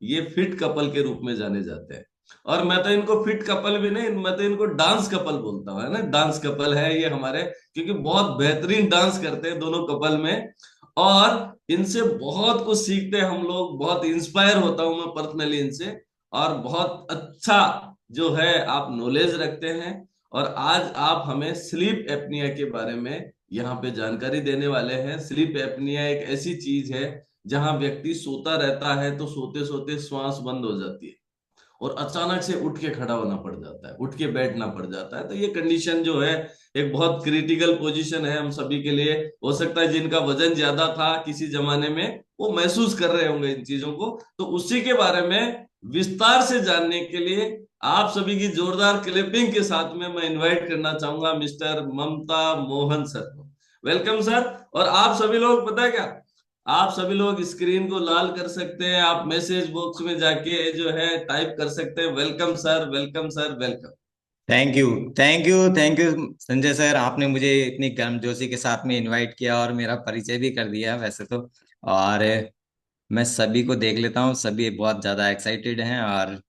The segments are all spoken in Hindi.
ये फिट कपल के रूप में जाने जाते हैं। और मैं तो इनको फिट कपल भी नहीं, मैं तो इनको डांस कपल बोलता हूँ, है ना, डांस कपल है ये हमारे, क्योंकि बहुत बेहतरीन डांस करते हैं दोनों कपल में। और इनसे बहुत कुछ सीखते हैं हम लोग, बहुत इंस्पायर होता हूं मैं पर्सनली इनसे। और बहुत अच्छा जो है आप नॉलेज रखते हैं। और आज आप हमें स्लीप एपनिया के बारे में यहाँ पे जानकारी देने वाले हैं। स्लीप एपनिया एक ऐसी चीज है जहां व्यक्ति सोता रहता है तो सोते सोते श्वास बंद हो जाती है और अचानक से उठ के खड़ा होना पड़ जाता है, उठ के बैठना पड़ जाता है। तो ये कंडीशन जो है एक बहुत क्रिटिकल पोजीशन है हम सभी के लिए। हो सकता है जिनका वजन ज्यादा था किसी जमाने में वो महसूस कर रहे होंगे इन चीजों को। तो उसी के बारे में विस्तार से जानने के लिए आप सभी की जोरदार क्लैपिंग के साथ में मैं इनवाइट करना चाहूंगा मिस्टर ममता मोहन सर को। Welcome sir. और आप सभी लोग पता है क्या, आप सभी लोग स्क्रीन को लाल कर सकते हैं, आप मैसेज बॉक्स में जाके जो है टाइप कर सकते हैं, welcome sir, welcome sir, welcome. Thank you. Thank you. Thank you Sanjay sir, आपने मुझे इतनी गर्मजोशी के साथ में इनवाइट किया और मेरा परिचय भी कर दिया वैसे तो। और मैं सभी को देख लेता हूँ, सभी बहुत ज़्यादा एक्साइटेड हैं और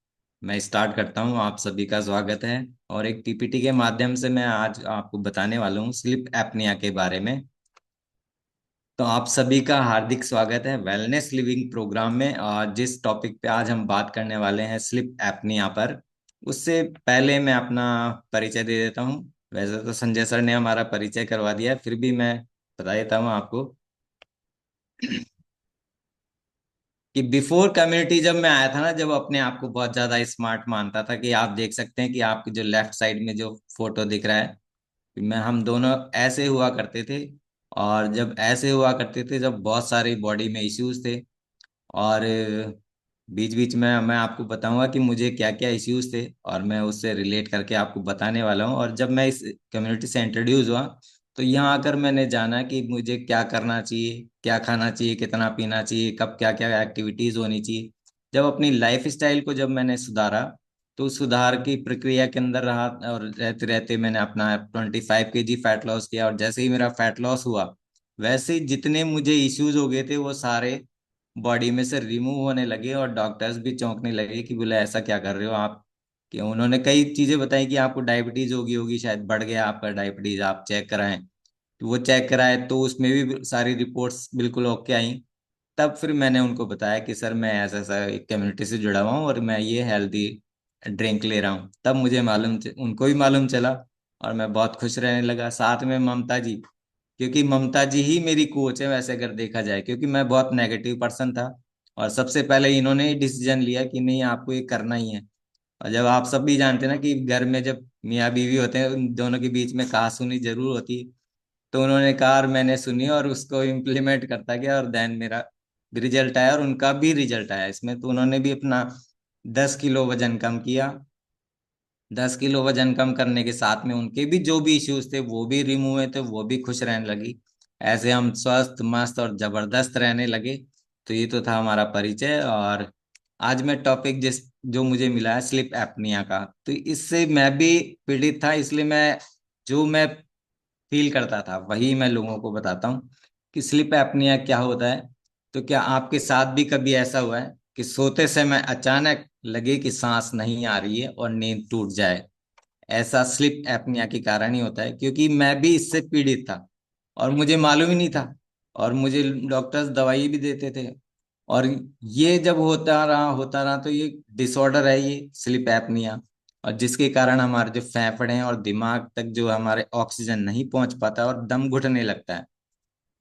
मैं स्टार्ट करता हूँ। आप सभी का स्वागत है। और एक पीपीटी के माध्यम से मैं आज आपको बताने वाला हूँ स्लीप एपनिया के बारे में। तो आप सभी का हार्दिक स्वागत है वेलनेस लिविंग प्रोग्राम में। और जिस टॉपिक पे आज हम बात करने वाले हैं स्लीप एपनिया पर, उससे पहले मैं अपना परिचय दे देता हूँ। वैसे तो संजय सर ने हमारा परिचय करवा दिया है, फिर भी मैं बता देता हूँ आपको कि बिफोर कम्युनिटी जब मैं आया था ना, जब अपने आप को बहुत ज्यादा स्मार्ट मानता था, कि आप देख सकते हैं कि आपकी जो लेफ्ट साइड में जो फोटो दिख रहा है, मैं हम दोनों ऐसे हुआ करते थे। और जब ऐसे हुआ करते थे जब बहुत सारे बॉडी में इश्यूज थे। और बीच बीच में मैं आपको बताऊंगा कि मुझे क्या क्या इश्यूज थे और मैं उससे रिलेट करके आपको बताने वाला हूँ। और जब मैं इस कम्युनिटी से इंट्रोड्यूस हुआ तो यहाँ आकर मैंने जाना कि मुझे क्या करना चाहिए, क्या खाना चाहिए, कितना पीना चाहिए, कब क्या क्या एक्टिविटीज होनी चाहिए। जब अपनी लाइफ स्टाइल को जब मैंने सुधारा, तो उस सुधार की प्रक्रिया के अंदर रहा और रहते रहते मैंने अपना 25 kg फैट लॉस किया। और जैसे ही मेरा फैट लॉस हुआ, वैसे ही जितने मुझे इश्यूज हो गए थे वो सारे बॉडी में से रिमूव होने लगे। और डॉक्टर्स भी चौंकने लगे कि बोले ऐसा क्या कर रहे हो आप। कि उन्होंने कई चीजें बताई कि आपको डायबिटीज होगी होगी शायद बढ़ गया आपका डायबिटीज, आप चेक कराएं। तो वो चेक कराए तो उसमें भी सारी रिपोर्ट्स बिल्कुल ओके आई। तब फिर मैंने उनको बताया कि सर मैं ऐसा ऐसा एक कम्युनिटी से जुड़ा हुआ हूँ और मैं ये हेल्दी ड्रिंक ले रहा हूँ। तब मुझे उनको भी मालूम चला और मैं बहुत खुश रहने लगा। साथ में ममता जी, क्योंकि ममता जी ही मेरी कोच है वैसे अगर देखा जाए, क्योंकि मैं बहुत नेगेटिव पर्सन था। और सबसे पहले इन्होंने ही डिसीजन लिया कि नहीं आपको ये करना ही है। और जब आप सब भी जानते हैं ना कि घर में जब मियाँ बीवी होते हैं उन दोनों के बीच में कहासुनी जरूर होती है। तो उन्होंने कहा और मैंने सुनी और उसको इम्प्लीमेंट करता गया और देन मेरा भी रिजल्ट आया और उनका भी रिजल्ट आया इसमें। तो उन्होंने भी अपना 10 किलो वजन कम किया। 10 किलो वजन कम करने के साथ में उनके भी जो भी इश्यूज थे वो भी रिमूव हुए थे, वो भी खुश रहने लगी। ऐसे हम स्वस्थ मस्त और जबरदस्त रहने लगे। तो ये तो था हमारा परिचय। और आज मैं टॉपिक जिस जो मुझे मिला है स्लिप एपनिया का, तो इससे मैं भी पीड़ित था, इसलिए मैं फील करता था वही मैं लोगों को बताता हूँ कि स्लीप एपनिया क्या होता है। तो क्या आपके साथ भी कभी ऐसा हुआ है कि सोते समय अचानक लगे कि सांस नहीं आ रही है और नींद टूट जाए? ऐसा स्लीप एपनिया के कारण ही होता है, क्योंकि मैं भी इससे पीड़ित था और मुझे मालूम ही नहीं था। और मुझे डॉक्टर्स दवाई भी देते थे। और ये जब होता रहा तो ये डिसऑर्डर है ये स्लीप एपनिया। और जिसके कारण हमारे जो फेफड़े हैं और दिमाग तक जो हमारे ऑक्सीजन नहीं पहुंच पाता और दम घुटने लगता है।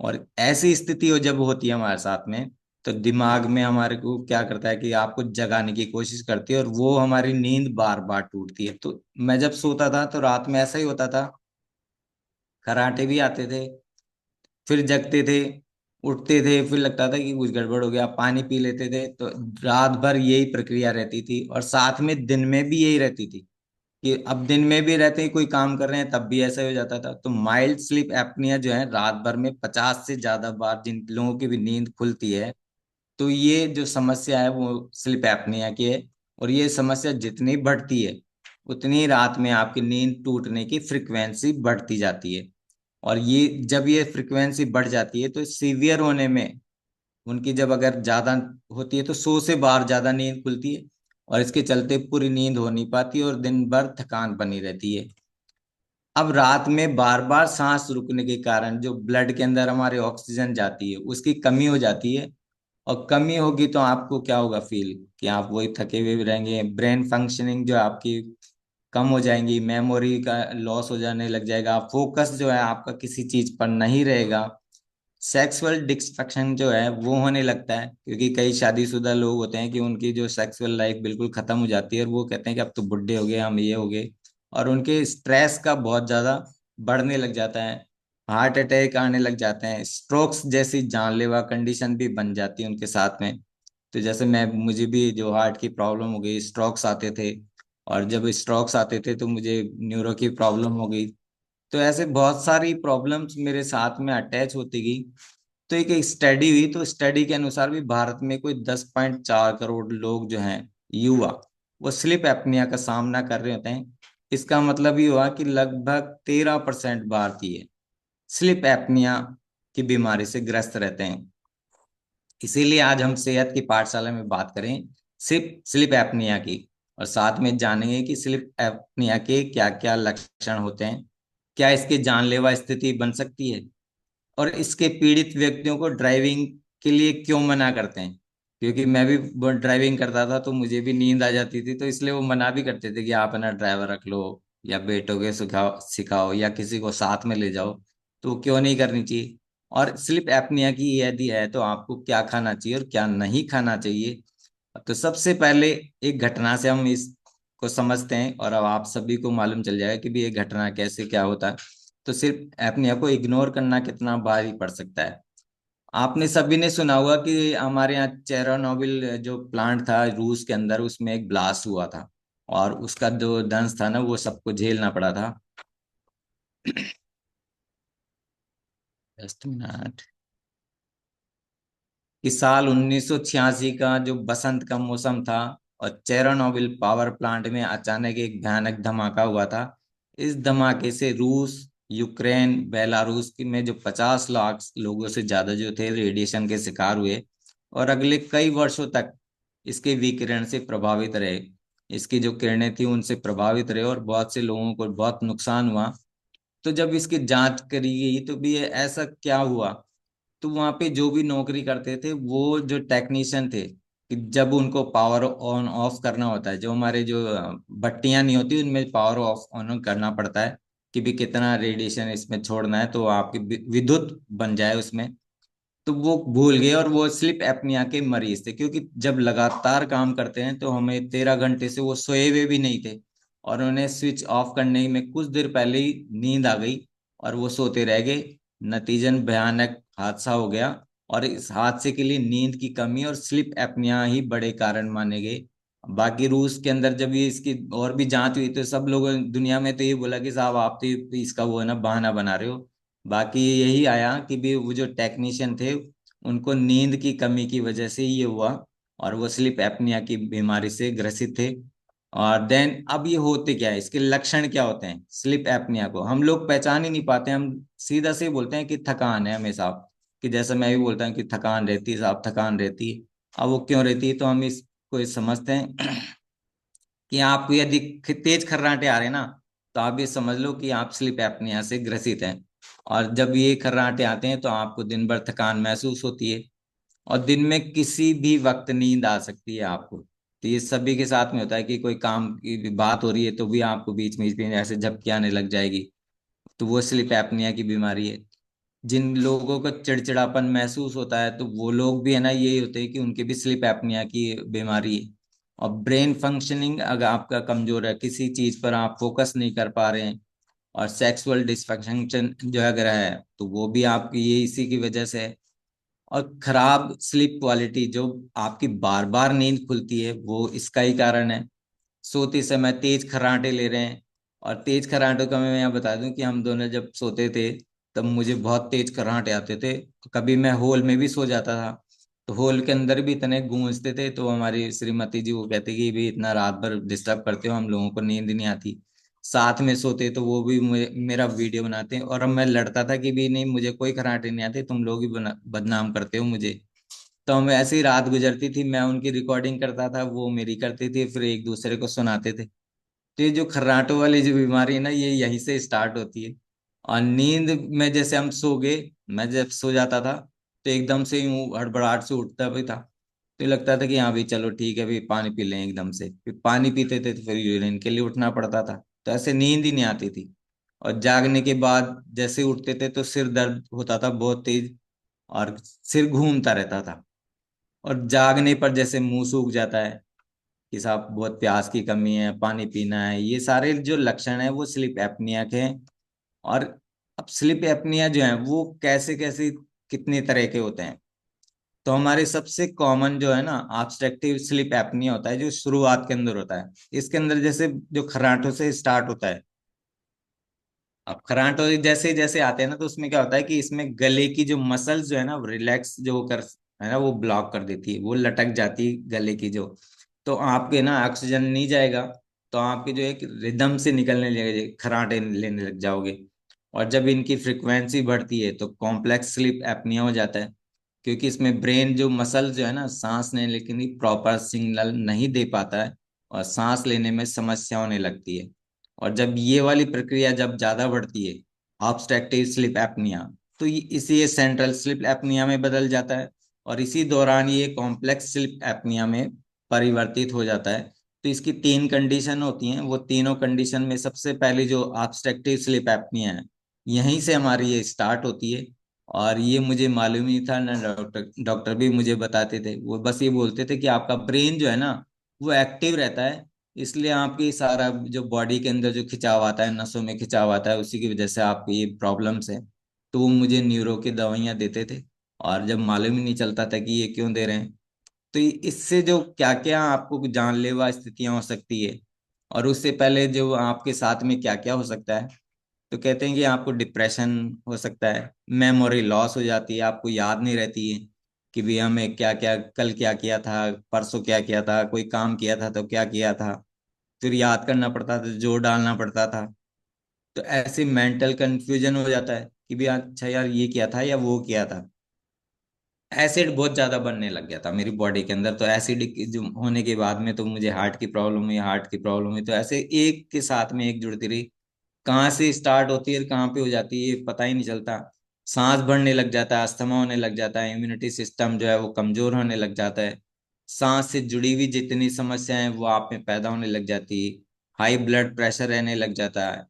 और ऐसी स्थिति हो जब होती है हमारे साथ में, तो दिमाग में हमारे को क्या करता है कि आपको जगाने की कोशिश करती है और वो हमारी नींद बार बार टूटती है। तो मैं जब सोता था तो रात में ऐसा ही होता था, खर्राटे भी आते थे, फिर जगते थे, उठते थे, फिर लगता था कि कुछ गड़बड़ हो गया, पानी पी लेते थे। तो रात भर यही प्रक्रिया रहती थी और साथ में दिन में भी यही रहती थी कि अब दिन में भी रहते हैं कोई काम कर रहे हैं तब भी ऐसा ही हो जाता था। तो माइल्ड स्लीप एप्निया जो है रात भर में 50 से ज्यादा बार जिन लोगों की भी नींद खुलती है, तो ये जो समस्या है वो स्लीप एप्निया की है। और ये समस्या जितनी बढ़ती है उतनी रात में आपकी नींद टूटने की फ्रिक्वेंसी बढ़ती जाती है। और ये जब ये फ्रिक्वेंसी बढ़ जाती है तो सीवियर होने में उनकी जब अगर ज्यादा होती है तो 100 से बार ज्यादा नींद खुलती है, और इसके चलते पूरी नींद हो नहीं पाती और दिन भर थकान बनी रहती है। अब रात में बार बार सांस रुकने के कारण जो ब्लड के अंदर हमारे ऑक्सीजन जाती है उसकी कमी हो जाती है, और कमी होगी तो आपको क्या होगा फील, कि आप वही थके हुए भी रहेंगे, ब्रेन फंक्शनिंग जो है आपकी कम हो जाएंगी, मेमोरी का लॉस हो जाने लग जाएगा, फोकस जो है आपका किसी चीज पर नहीं रहेगा, सेक्सुअल डिस्फंक्शन जो है वो होने लगता है, क्योंकि कई शादीशुदा लोग होते हैं कि उनकी जो सेक्सुअल लाइफ बिल्कुल खत्म हो जाती है और वो कहते हैं कि अब तो बुढ़े हो गए, हम ये हो गए, और उनके स्ट्रेस का बहुत ज्यादा बढ़ने लग जाता है, हार्ट अटैक आने लग जाते हैं, स्ट्रोक्स जैसी जानलेवा कंडीशन भी बन जाती है उनके साथ में। तो जैसे मैं, मुझे भी जो हार्ट की प्रॉब्लम हो गई, स्ट्रोक्स आते थे, और जब स्ट्रोक्स आते थे तो मुझे न्यूरो की प्रॉब्लम हो गई। तो ऐसे बहुत सारी प्रॉब्लम्स मेरे साथ में अटैच होती गई। तो एक स्टडी हुई, तो स्टडी के अनुसार भी भारत में कोई 10.4 करोड़ लोग जो हैं, युवा, वो स्लीप एप्निया का सामना कर रहे होते हैं। इसका मतलब ये हुआ कि लगभग 13% भारतीय स्लीप एप्निया की बीमारी से ग्रस्त रहते हैं। इसीलिए आज हम सेहत की पाठशाला में बात करें सिर्फ स्लीप एप्निया की, और साथ में जानेंगे कि स्लीप एप्निया के क्या क्या लक्षण होते हैं, क्या इसकी जानलेवा स्थिति बन सकती है, और इसके पीड़ित व्यक्तियों को ड्राइविंग के लिए क्यों मना करते हैं। क्योंकि मैं भी ड्राइविंग करता था तो मुझे भी नींद आ जाती थी, तो इसलिए वो मना भी करते थे कि आप है ना ड्राइवर रख लो, या बेटों के सिखाओ सिखाओ, या किसी को साथ में ले जाओ, तो वो क्यों नहीं करनी चाहिए। और स्लिप एप्निया की यदि है तो आपको क्या खाना चाहिए और क्या नहीं खाना चाहिए। तो सबसे पहले एक घटना से हम इसको समझते हैं, और अब आप सभी को मालूम चल जाएगा कि भी ये घटना कैसे क्या होता है। तो सिर्फ एप्निया को इग्नोर करना कितना भारी पड़ सकता है। आपने सभी ने सुना होगा कि हमारे यहाँ चेरानोबिल जो प्लांट था रूस के अंदर, उसमें एक ब्लास्ट हुआ था, और उसका जो दंश था ना वो सबको झेलना पड़ा था। Just minute. कि साल 1986 का जो बसंत का मौसम था, और चेरानोबिल पावर प्लांट में अचानक एक भयानक धमाका हुआ था। इस धमाके से रूस, यूक्रेन, बेलारूस में जो 50 लाख लोगों से ज्यादा जो थे रेडिएशन के शिकार हुए, और अगले कई वर्षों तक इसके विकिरण से प्रभावित रहे। इसकी जो किरणें थी उनसे प्रभावित रहे, और बहुत से लोगों को बहुत नुकसान हुआ। तो जब इसकी जांच करी गई तो भी ये ऐसा क्या हुआ, तो वहां पे जो भी नौकरी करते थे वो जो टेक्नीशियन थे, कि जब उनको पावर ऑन ऑफ करना होता है, जो हमारे जो बत्तियां नहीं होती उनमें पावर ऑफ ऑन करना पड़ता है, कि भी कितना रेडिएशन इसमें छोड़ना है तो आपकी विद्युत बन जाए उसमें, तो वो भूल गए, और वो स्लिप एप्निया के मरीज थे। क्योंकि जब लगातार काम करते हैं तो हमें 13 घंटे से वो सोए हुए भी नहीं थे, और उन्हें स्विच ऑफ करने में कुछ देर पहले ही नींद आ गई, और वो सोते रह गए। नतीजन भयानक हादसा हो गया, और इस हादसे के लिए नींद की कमी और स्लिप एप्निया ही बड़े कारण माने गए। बाकी रूस के अंदर जब ये इसकी और भी जांच हुई तो सब लोगों दुनिया में तो ये बोला कि साहब आप तो इसका वो है ना बहाना बना रहे हो। बाकी यही आया कि भी वो जो टेक्नीशियन थे उनको नींद की कमी की वजह से ये हुआ, और वो स्लीप एप्निया की बीमारी से ग्रसित थे। और देन अब ये होते क्या है, इसके लक्षण क्या होते हैं, स्लीप एप्निया को हम लोग पहचान ही नहीं पाते, हम सीधा से बोलते हैं कि थकान है हमेशा, कि जैसे मैं भी बोलता हूँ कि थकान रहती है साहब, थकान रहती है। अब वो क्यों रहती है तो हम इसको समझते हैं कि आपको यदि तेज खर्राटे आ रहे हैं ना, तो आप ये समझ लो कि आप स्लीप एप्निया से ग्रसित हैं। और जब ये खर्राटे आते हैं तो आपको दिन भर थकान महसूस होती है, और दिन में किसी भी वक्त नींद आ सकती है आपको। तो ये सभी के साथ में होता है कि कोई काम की भी बात हो रही है तो भी आपको बीच में ऐसे झपकी आने लग जाएगी, तो वो स्लीप एप्निया की बीमारी है। जिन लोगों को चिड़चिड़ापन महसूस होता है तो वो लोग भी है ना, यही होते हैं कि उनके भी स्लीप एप्निया की बीमारी है। और ब्रेन फंक्शनिंग अगर आपका कमजोर है, किसी चीज पर आप फोकस नहीं कर पा रहे हैं, और सेक्सुअल डिसफंक्शन जो अगर है तो वो भी आपकी ये इसी की वजह से है। और खराब स्लीप क्वालिटी जो आपकी बार बार नींद खुलती है वो इसका ही कारण है। सोते समय तेज खर्राटे ले रहे हैं, और तेज खर्राटों का मैं यहाँ बता दूं कि हम दोनों जब सोते थे तब मुझे बहुत तेज खर्राटे आते थे। कभी मैं हॉल में भी सो जाता था, तो हॉल के अंदर भी इतने गूंजते थे, तो हमारी श्रीमती जी वो कहती कि भी इतना रात भर डिस्टर्ब करते हो, हम लोगों को नींद नहीं आती। साथ में सोते तो वो भी मेरा वीडियो बनाते, और अब मैं लड़ता था कि भी नहीं मुझे कोई खर्राटे नहीं आते, तुम लोग ही बदनाम करते हो मुझे। तो हम ऐसी रात गुजरती थी, मैं उनकी रिकॉर्डिंग करता था, वो मेरी करती थी, फिर एक दूसरे को सुनाते थे। तो ये जो खर्राटों वाली जो बीमारी है ना, ये यहीं से स्टार्ट होती है। और नींद में जैसे हम सो गए, मैं जब सो जाता था तो एकदम से यूं हड़बड़ाहट से उठता भी था। तो ये लगता था कि हाँ भाई चलो ठीक है भाई, पानी पी लें। एकदम से फिर पानी पीते थे तो फिर यूरिन के लिए उठना पड़ता था। तो ऐसे नींद ही नहीं आती थी। और जागने के बाद जैसे उठते थे तो सिर दर्द होता था बहुत तेज, और सिर घूमता रहता था। और जागने पर जैसे मुंह सूख जाता है कि साहब बहुत प्यास की कमी है, पानी पीना है, ये सारे जो लक्षण है वो स्लीप एपनिया के हैं। और अब स्लीप एपनिया जो है वो कैसे कैसे कितने तरह के होते हैं। तो हमारे सबसे कॉमन जो है ना, ऑब्स्ट्रक्टिव स्लीप एपनिया होता है, जो शुरुआत के अंदर होता है। इसके अंदर जैसे जो खर्राटों से स्टार्ट होता है। अब खर्राटों जैसे जैसे आते हैं ना, तो उसमें क्या होता है कि इसमें गले की जो मसल्स जो है ना, रिलैक्स जो कर है ना, वो ब्लॉक कर देती है, वो लटक जाती है गले की जो। तो आपके ना ऑक्सीजन नहीं जाएगा, तो आपके जो एक रिदम से निकलने लगे, खर्राटे लेने लग जाओगे। और जब इनकी फ्रिक्वेंसी बढ़ती है तो कॉम्प्लेक्स स्लीप एपनिया हो जाता है। क्योंकि इसमें ब्रेन जो मसल जो है ना, सांस लेने के लिए प्रॉपर सिग्नल नहीं दे पाता है, और सांस लेने में समस्या होने लगती है। और जब ये वाली प्रक्रिया जब ज्यादा बढ़ती है, ऑब्स्ट्रक्टिव स्लीप एपनिया, तो इसी ये सेंट्रल स्लीप एपनिया में बदल जाता है। और इसी दौरान ये कॉम्प्लेक्स स्लीप एपनिया में परिवर्तित हो जाता है। तो इसकी तीन कंडीशन होती हैं। वो तीनों कंडीशन में सबसे पहले जो ऑब्स्ट्रक्टिव स्लीप एपनिया है, यहीं से हमारी ये स्टार्ट होती है। और ये मुझे मालूम ही था ना, डॉक्टर डॉक्टर भी मुझे बताते थे। वो बस ये बोलते थे कि आपका ब्रेन जो है ना, वो एक्टिव रहता है, इसलिए आपकी सारा जो बॉडी के अंदर जो खिंचाव आता है, नसों में खिंचाव आता है, उसी की वजह से आपकी ये प्रॉब्लम्स है। तो वो मुझे न्यूरो की दवाइयाँ देते थे। और जब मालूम ही नहीं चलता था कि ये क्यों दे रहे हैं। तो इससे जो क्या क्या आपको जानलेवा स्थितियां हो सकती है, और उससे पहले जो आपके साथ में क्या क्या हो सकता है। तो कहते हैं कि आपको डिप्रेशन हो सकता है, मेमोरी लॉस हो जाती है, आपको याद नहीं रहती है कि भी हमें क्या क्या कल क्या किया था, परसों क्या किया था, कोई काम किया था तो क्या किया था। फिर याद करना पड़ता था, जोड़ डालना पड़ता था। तो ऐसे मेंटल कंफ्यूजन हो जाता है कि भी अच्छा यार ये किया था या वो किया था। एसिड बहुत ज्यादा बनने लग गया था मेरी बॉडी के अंदर। तो एसिड जो होने के बाद में तो मुझे हार्ट की प्रॉब्लम हुई, हार्ट की प्रॉब्लम हुई। तो ऐसे एक के साथ में एक जुड़ती रही। कहाँ से स्टार्ट होती है, कहाँ पे हो जाती है, ये पता ही नहीं चलता। सांस बढ़ने लग जाता है, अस्थमा होने लग जाता है, इम्यूनिटी सिस्टम जो है वो कमजोर होने लग जाता है। सांस से जुड़ी हुई जितनी समस्याएं हैं वो आप में पैदा होने लग जाती है। हाई ब्लड प्रेशर रहने लग जाता है।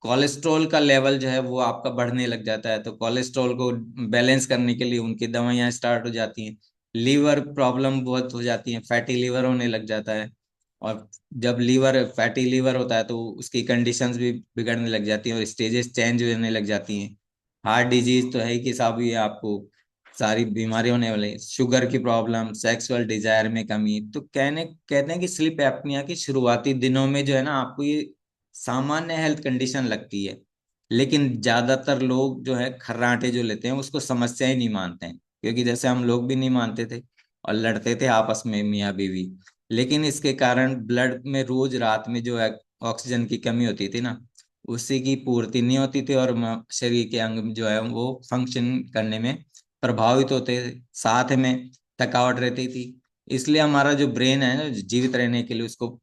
कोलेस्ट्रॉल का लेवल जो है वो आपका बढ़ने लग जाता है, तो कोलेस्ट्रॉल को बैलेंस करने के लिए उनकी दवाइयां स्टार्ट हो जाती हैं। लीवर प्रॉब्लम बहुत हो जाती है, फैटी लीवर होने लग जाता है। और जब लीवर फैटी लीवर होता है तो उसकी कंडीशंस भी बिगड़ने लग जाती हैं और स्टेजेस चेंज होने लग जाती हैं। हार्ट डिजीज तो है ही कि साहब, ये आपको सारी बीमारी होने वाली, शुगर की प्रॉब्लम, सेक्सुअल डिजायर में कमी। तो कहते हैं कि स्लीप एपनिया के शुरुआती दिनों में जो है ना, आपको ये सामान्य हेल्थ कंडीशन लगती है। लेकिन ज्यादातर लोग जो है खर्राटे जो लेते हैं उसको समस्या ही नहीं मानते हैं, क्योंकि जैसे हम लोग भी नहीं मानते थे और लड़ते थे आपस में मियाँ बीवी। लेकिन इसके कारण ब्लड में रोज रात में जो है ऑक्सीजन की कमी होती थी ना, उसी की पूर्ति नहीं होती थी, और शरीर के अंग जो है वो फंक्शन करने में प्रभावित होते थे। साथ में थकावट रहती थी। इसलिए हमारा जो ब्रेन है ना, जीवित रहने के लिए उसको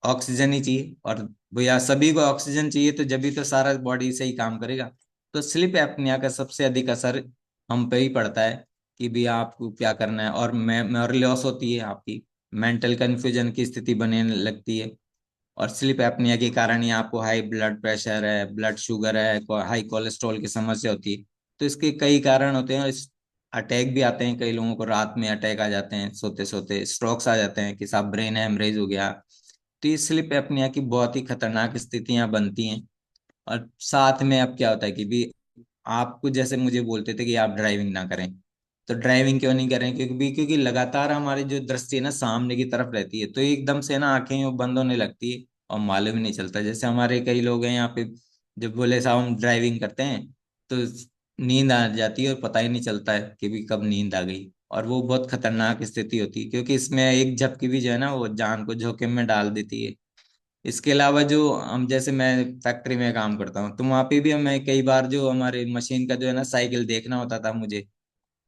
ऑक्सीजन ही चाहिए। और भैया सभी को ऑक्सीजन चाहिए, तो जब भी तो सारा बॉडी से ही काम करेगा। तो स्लीप एपनिया का सबसे अधिक असर हम पे ही पड़ता है कि भी आपको क्या करना है। और मेमोरी लॉस होती है आपकी, मेंटल कंफ्यूजन की स्थिति बनने लगती है। और स्लीप एपनिया के कारण ही आपको हाई ब्लड प्रेशर है, ब्लड शुगर है, हाई कोलेस्ट्रॉल की समस्या होती है। तो इसके कई कारण होते हैं। इस अटैक भी आते हैं, कई लोगों को रात में अटैक आ जाते हैं, सोते सोते स्ट्रोक्स आ जाते हैं कि साहब ब्रेन हेमरेज हो गया। तो ये स्लीप एपनिया की बहुत ही खतरनाक स्थितियां बनती हैं। और साथ में अब क्या होता है कि भी आपको जैसे मुझे बोलते थे कि आप ड्राइविंग ना करें। तो ड्राइविंग क्यों नहीं करें, क्योंकि लगातार हमारी जो दृष्टि है ना सामने की तरफ रहती है, तो एकदम से ना आंखें वो बंद होने लगती है और मालूम ही नहीं चलता। जैसे हमारे कई लोग हैं यहाँ पे, जब बोले साहब हम ड्राइविंग करते हैं, तो नींद आ जाती है और पता ही नहीं चलता है कि भी कब नींद आ गई। और वो बहुत खतरनाक स्थिति होती है, क्योंकि इसमें एक झपकी भी जो है ना वो जान को जोखिम में डाल देती है। इसके अलावा जो हम जैसे मैं फैक्ट्री में काम करता हूँ, तो वहाँ पे भी हमें कई बार जो हमारे मशीन का जो है ना साइकिल देखना होता था मुझे।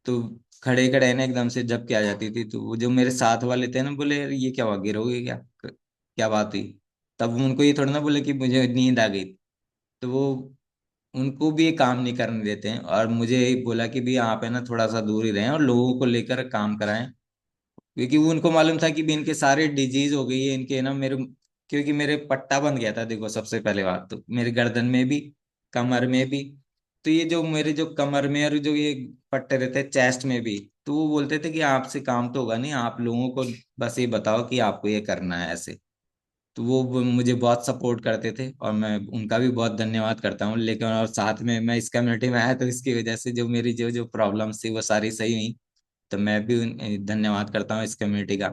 तो खड़े खड़े ना एकदम से झपकी आ जाती थी। तो वो जो मेरे साथ वाले थे ना, बोले यार ये क्या हुआ, गिरोगे क्या, क्या बात हुई। तब उनको ये थोड़ा ना बोले कि मुझे नींद आ गई। तो वो उनको भी ये काम नहीं करने देते हैं, और मुझे यही बोला कि भी आप है ना थोड़ा सा दूर ही रहें और लोगों को लेकर काम कराएं। क्योंकि वो उनको मालूम था कि भी इनके सारे डिजीज हो गई है इनके ना मेरे, क्योंकि मेरे पट्टा बन गया था। देखो सबसे पहले बात तो मेरे गर्दन में भी, कमर में भी। तो ये जो मेरे जो कमर में और जो ये पट्टे रहते हैं चेस्ट में भी, तो वो बोलते थे कि आपसे काम तो होगा नहीं, आप लोगों को बस ये बताओ कि आपको ये करना है ऐसे। तो वो मुझे बहुत सपोर्ट करते थे, और मैं उनका भी बहुत धन्यवाद करता हूँ। लेकिन और साथ में मैं इस कम्युनिटी में आया तो इसकी वजह से जो मेरी जो जो प्रॉब्लम्स थी वो सारी सही हुई। तो मैं भी धन्यवाद करता हूँ इस कम्युनिटी का।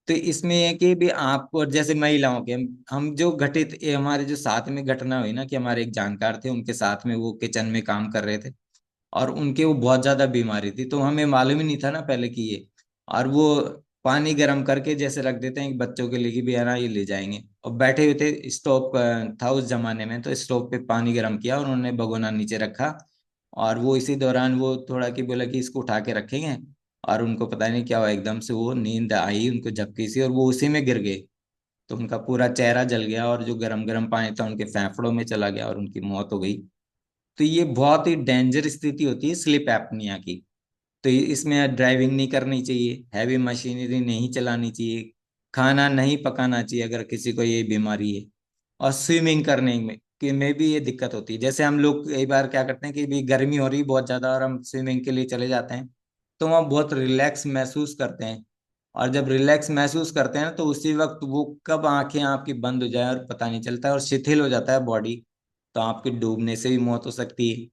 तो इसमें ये है कि भी आपको, और जैसे महिलाओं के हम जो घटित ये हमारे जो साथ में घटना हुई ना, कि हमारे एक जानकार थे, उनके साथ में वो किचन में काम कर रहे थे, और उनके वो बहुत ज्यादा बीमारी थी, तो हमें मालूम ही नहीं था ना पहले कि ये। और वो पानी गर्म करके जैसे रख देते हैं कि बच्चों के लिए कि भी है ना ये ले जाएंगे, और बैठे हुए थे, स्टोव था उस जमाने में, तो स्टोव पे पानी गर्म किया और उन्होंने भगोना नीचे रखा। और वो इसी दौरान वो थोड़ा कि बोला कि इसको उठा के रखेंगे, और उनको पता नहीं क्या हुआ, एकदम से वो नींद आई उनको झपकी सी, और वो उसी में गिर गए। तो उनका पूरा चेहरा जल गया, और जो गरम गरम पानी था उनके फेफड़ों में चला गया, और उनकी मौत हो गई। तो ये बहुत ही डेंजर स्थिति होती है स्लीप एप्निया की। तो इसमें ड्राइविंग नहीं करनी चाहिए, हैवी मशीनरी नहीं चलानी चाहिए, खाना नहीं पकाना चाहिए अगर किसी को ये बीमारी है। और स्विमिंग करने में भी ये दिक्कत होती है। जैसे हम लोग कई बार क्या करते हैं कि भी गर्मी हो रही है बहुत ज्यादा और हम स्विमिंग के लिए चले जाते हैं, तो वहाँ बहुत रिलैक्स महसूस करते हैं। और जब रिलैक्स महसूस करते हैं ना, तो उसी वक्त वो कब आंखें आपकी बंद हो जाए और पता नहीं चलता है, और शिथिल हो जाता है बॉडी। तो आपकी डूबने से भी मौत हो सकती है।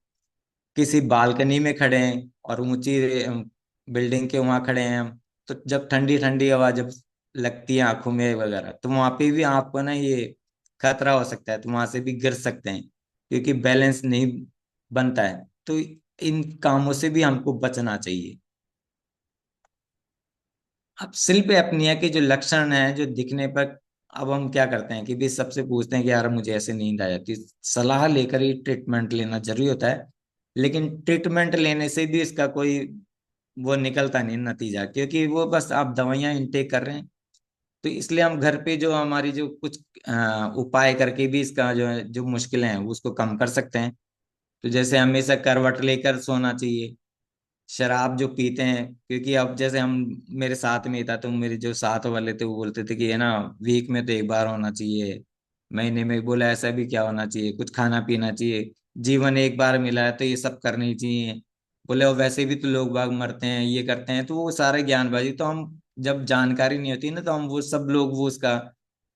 किसी बालकनी में खड़े हैं और ऊंची बिल्डिंग के वहां खड़े हैं हम, तो जब ठंडी ठंडी हवा जब लगती है आंखों में वगैरह, तो वहां पे भी आपको ना ये खतरा हो सकता है, तो वहां से भी गिर सकते हैं, क्योंकि बैलेंस नहीं बनता है। तो इन कामों से भी हमको बचना चाहिए। अब स्लीप एपनिया के जो लक्षण हैं जो दिखने पर, अब हम क्या करते हैं कि भी सबसे पूछते हैं कि यार मुझे ऐसे नींद आ जाती है, सलाह लेकर ही ट्रीटमेंट लेना जरूरी होता है। लेकिन ट्रीटमेंट लेने से भी इसका कोई वो निकलता नहीं नतीजा, क्योंकि वो बस आप दवाइयां इनटेक कर रहे हैं। तो इसलिए हम घर पे जो हमारी जो कुछ उपाय करके भी इसका जो है जो मुश्किलें हैं उसको कम कर सकते हैं। तो जैसे हमेशा करवट लेकर सोना चाहिए। शराब जो पीते हैं, क्योंकि अब जैसे हम, मेरे साथ में ही था, तो मेरे जो साथ वाले थे वो बोलते थे कि है ना वीक में तो एक बार होना चाहिए, महीने में। बोला ऐसा भी क्या होना चाहिए, कुछ खाना पीना चाहिए, जीवन एक बार मिला है तो ये सब करनी ही चाहिए। बोले और वैसे भी तो लोग बाग मरते हैं, ये करते हैं, तो वो सारे ज्ञानबाजी। तो हम जब जानकारी नहीं होती ना, तो हम वो सब लोग वो उसका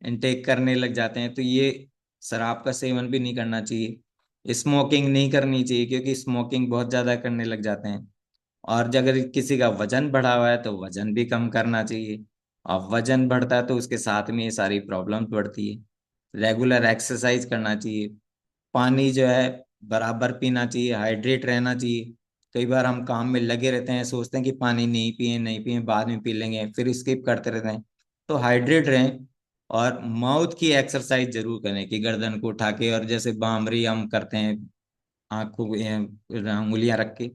इनटेक करने लग जाते हैं। तो ये शराब का सेवन भी नहीं करना चाहिए, स्मोकिंग नहीं करनी चाहिए, क्योंकि स्मोकिंग बहुत ज्यादा करने लग जाते हैं। और अगर किसी का वजन बढ़ा हुआ है तो वजन भी कम करना चाहिए। और वजन बढ़ता है तो उसके साथ में ये सारी प्रॉब्लम बढ़ती है। रेगुलर एक्सरसाइज करना चाहिए। पानी जो है बराबर पीना चाहिए, हाइड्रेट रहना चाहिए। कई बार हम काम में लगे रहते हैं, सोचते हैं कि पानी नहीं पिए नहीं पिए, बाद में पी लेंगे, फिर स्किप करते रहते हैं। तो हाइड्रेट रहें। और माउथ की एक्सरसाइज जरूर करें, कि गर्दन को उठा के, और जैसे बामरी हम करते हैं आंखों उंगलियां रख के,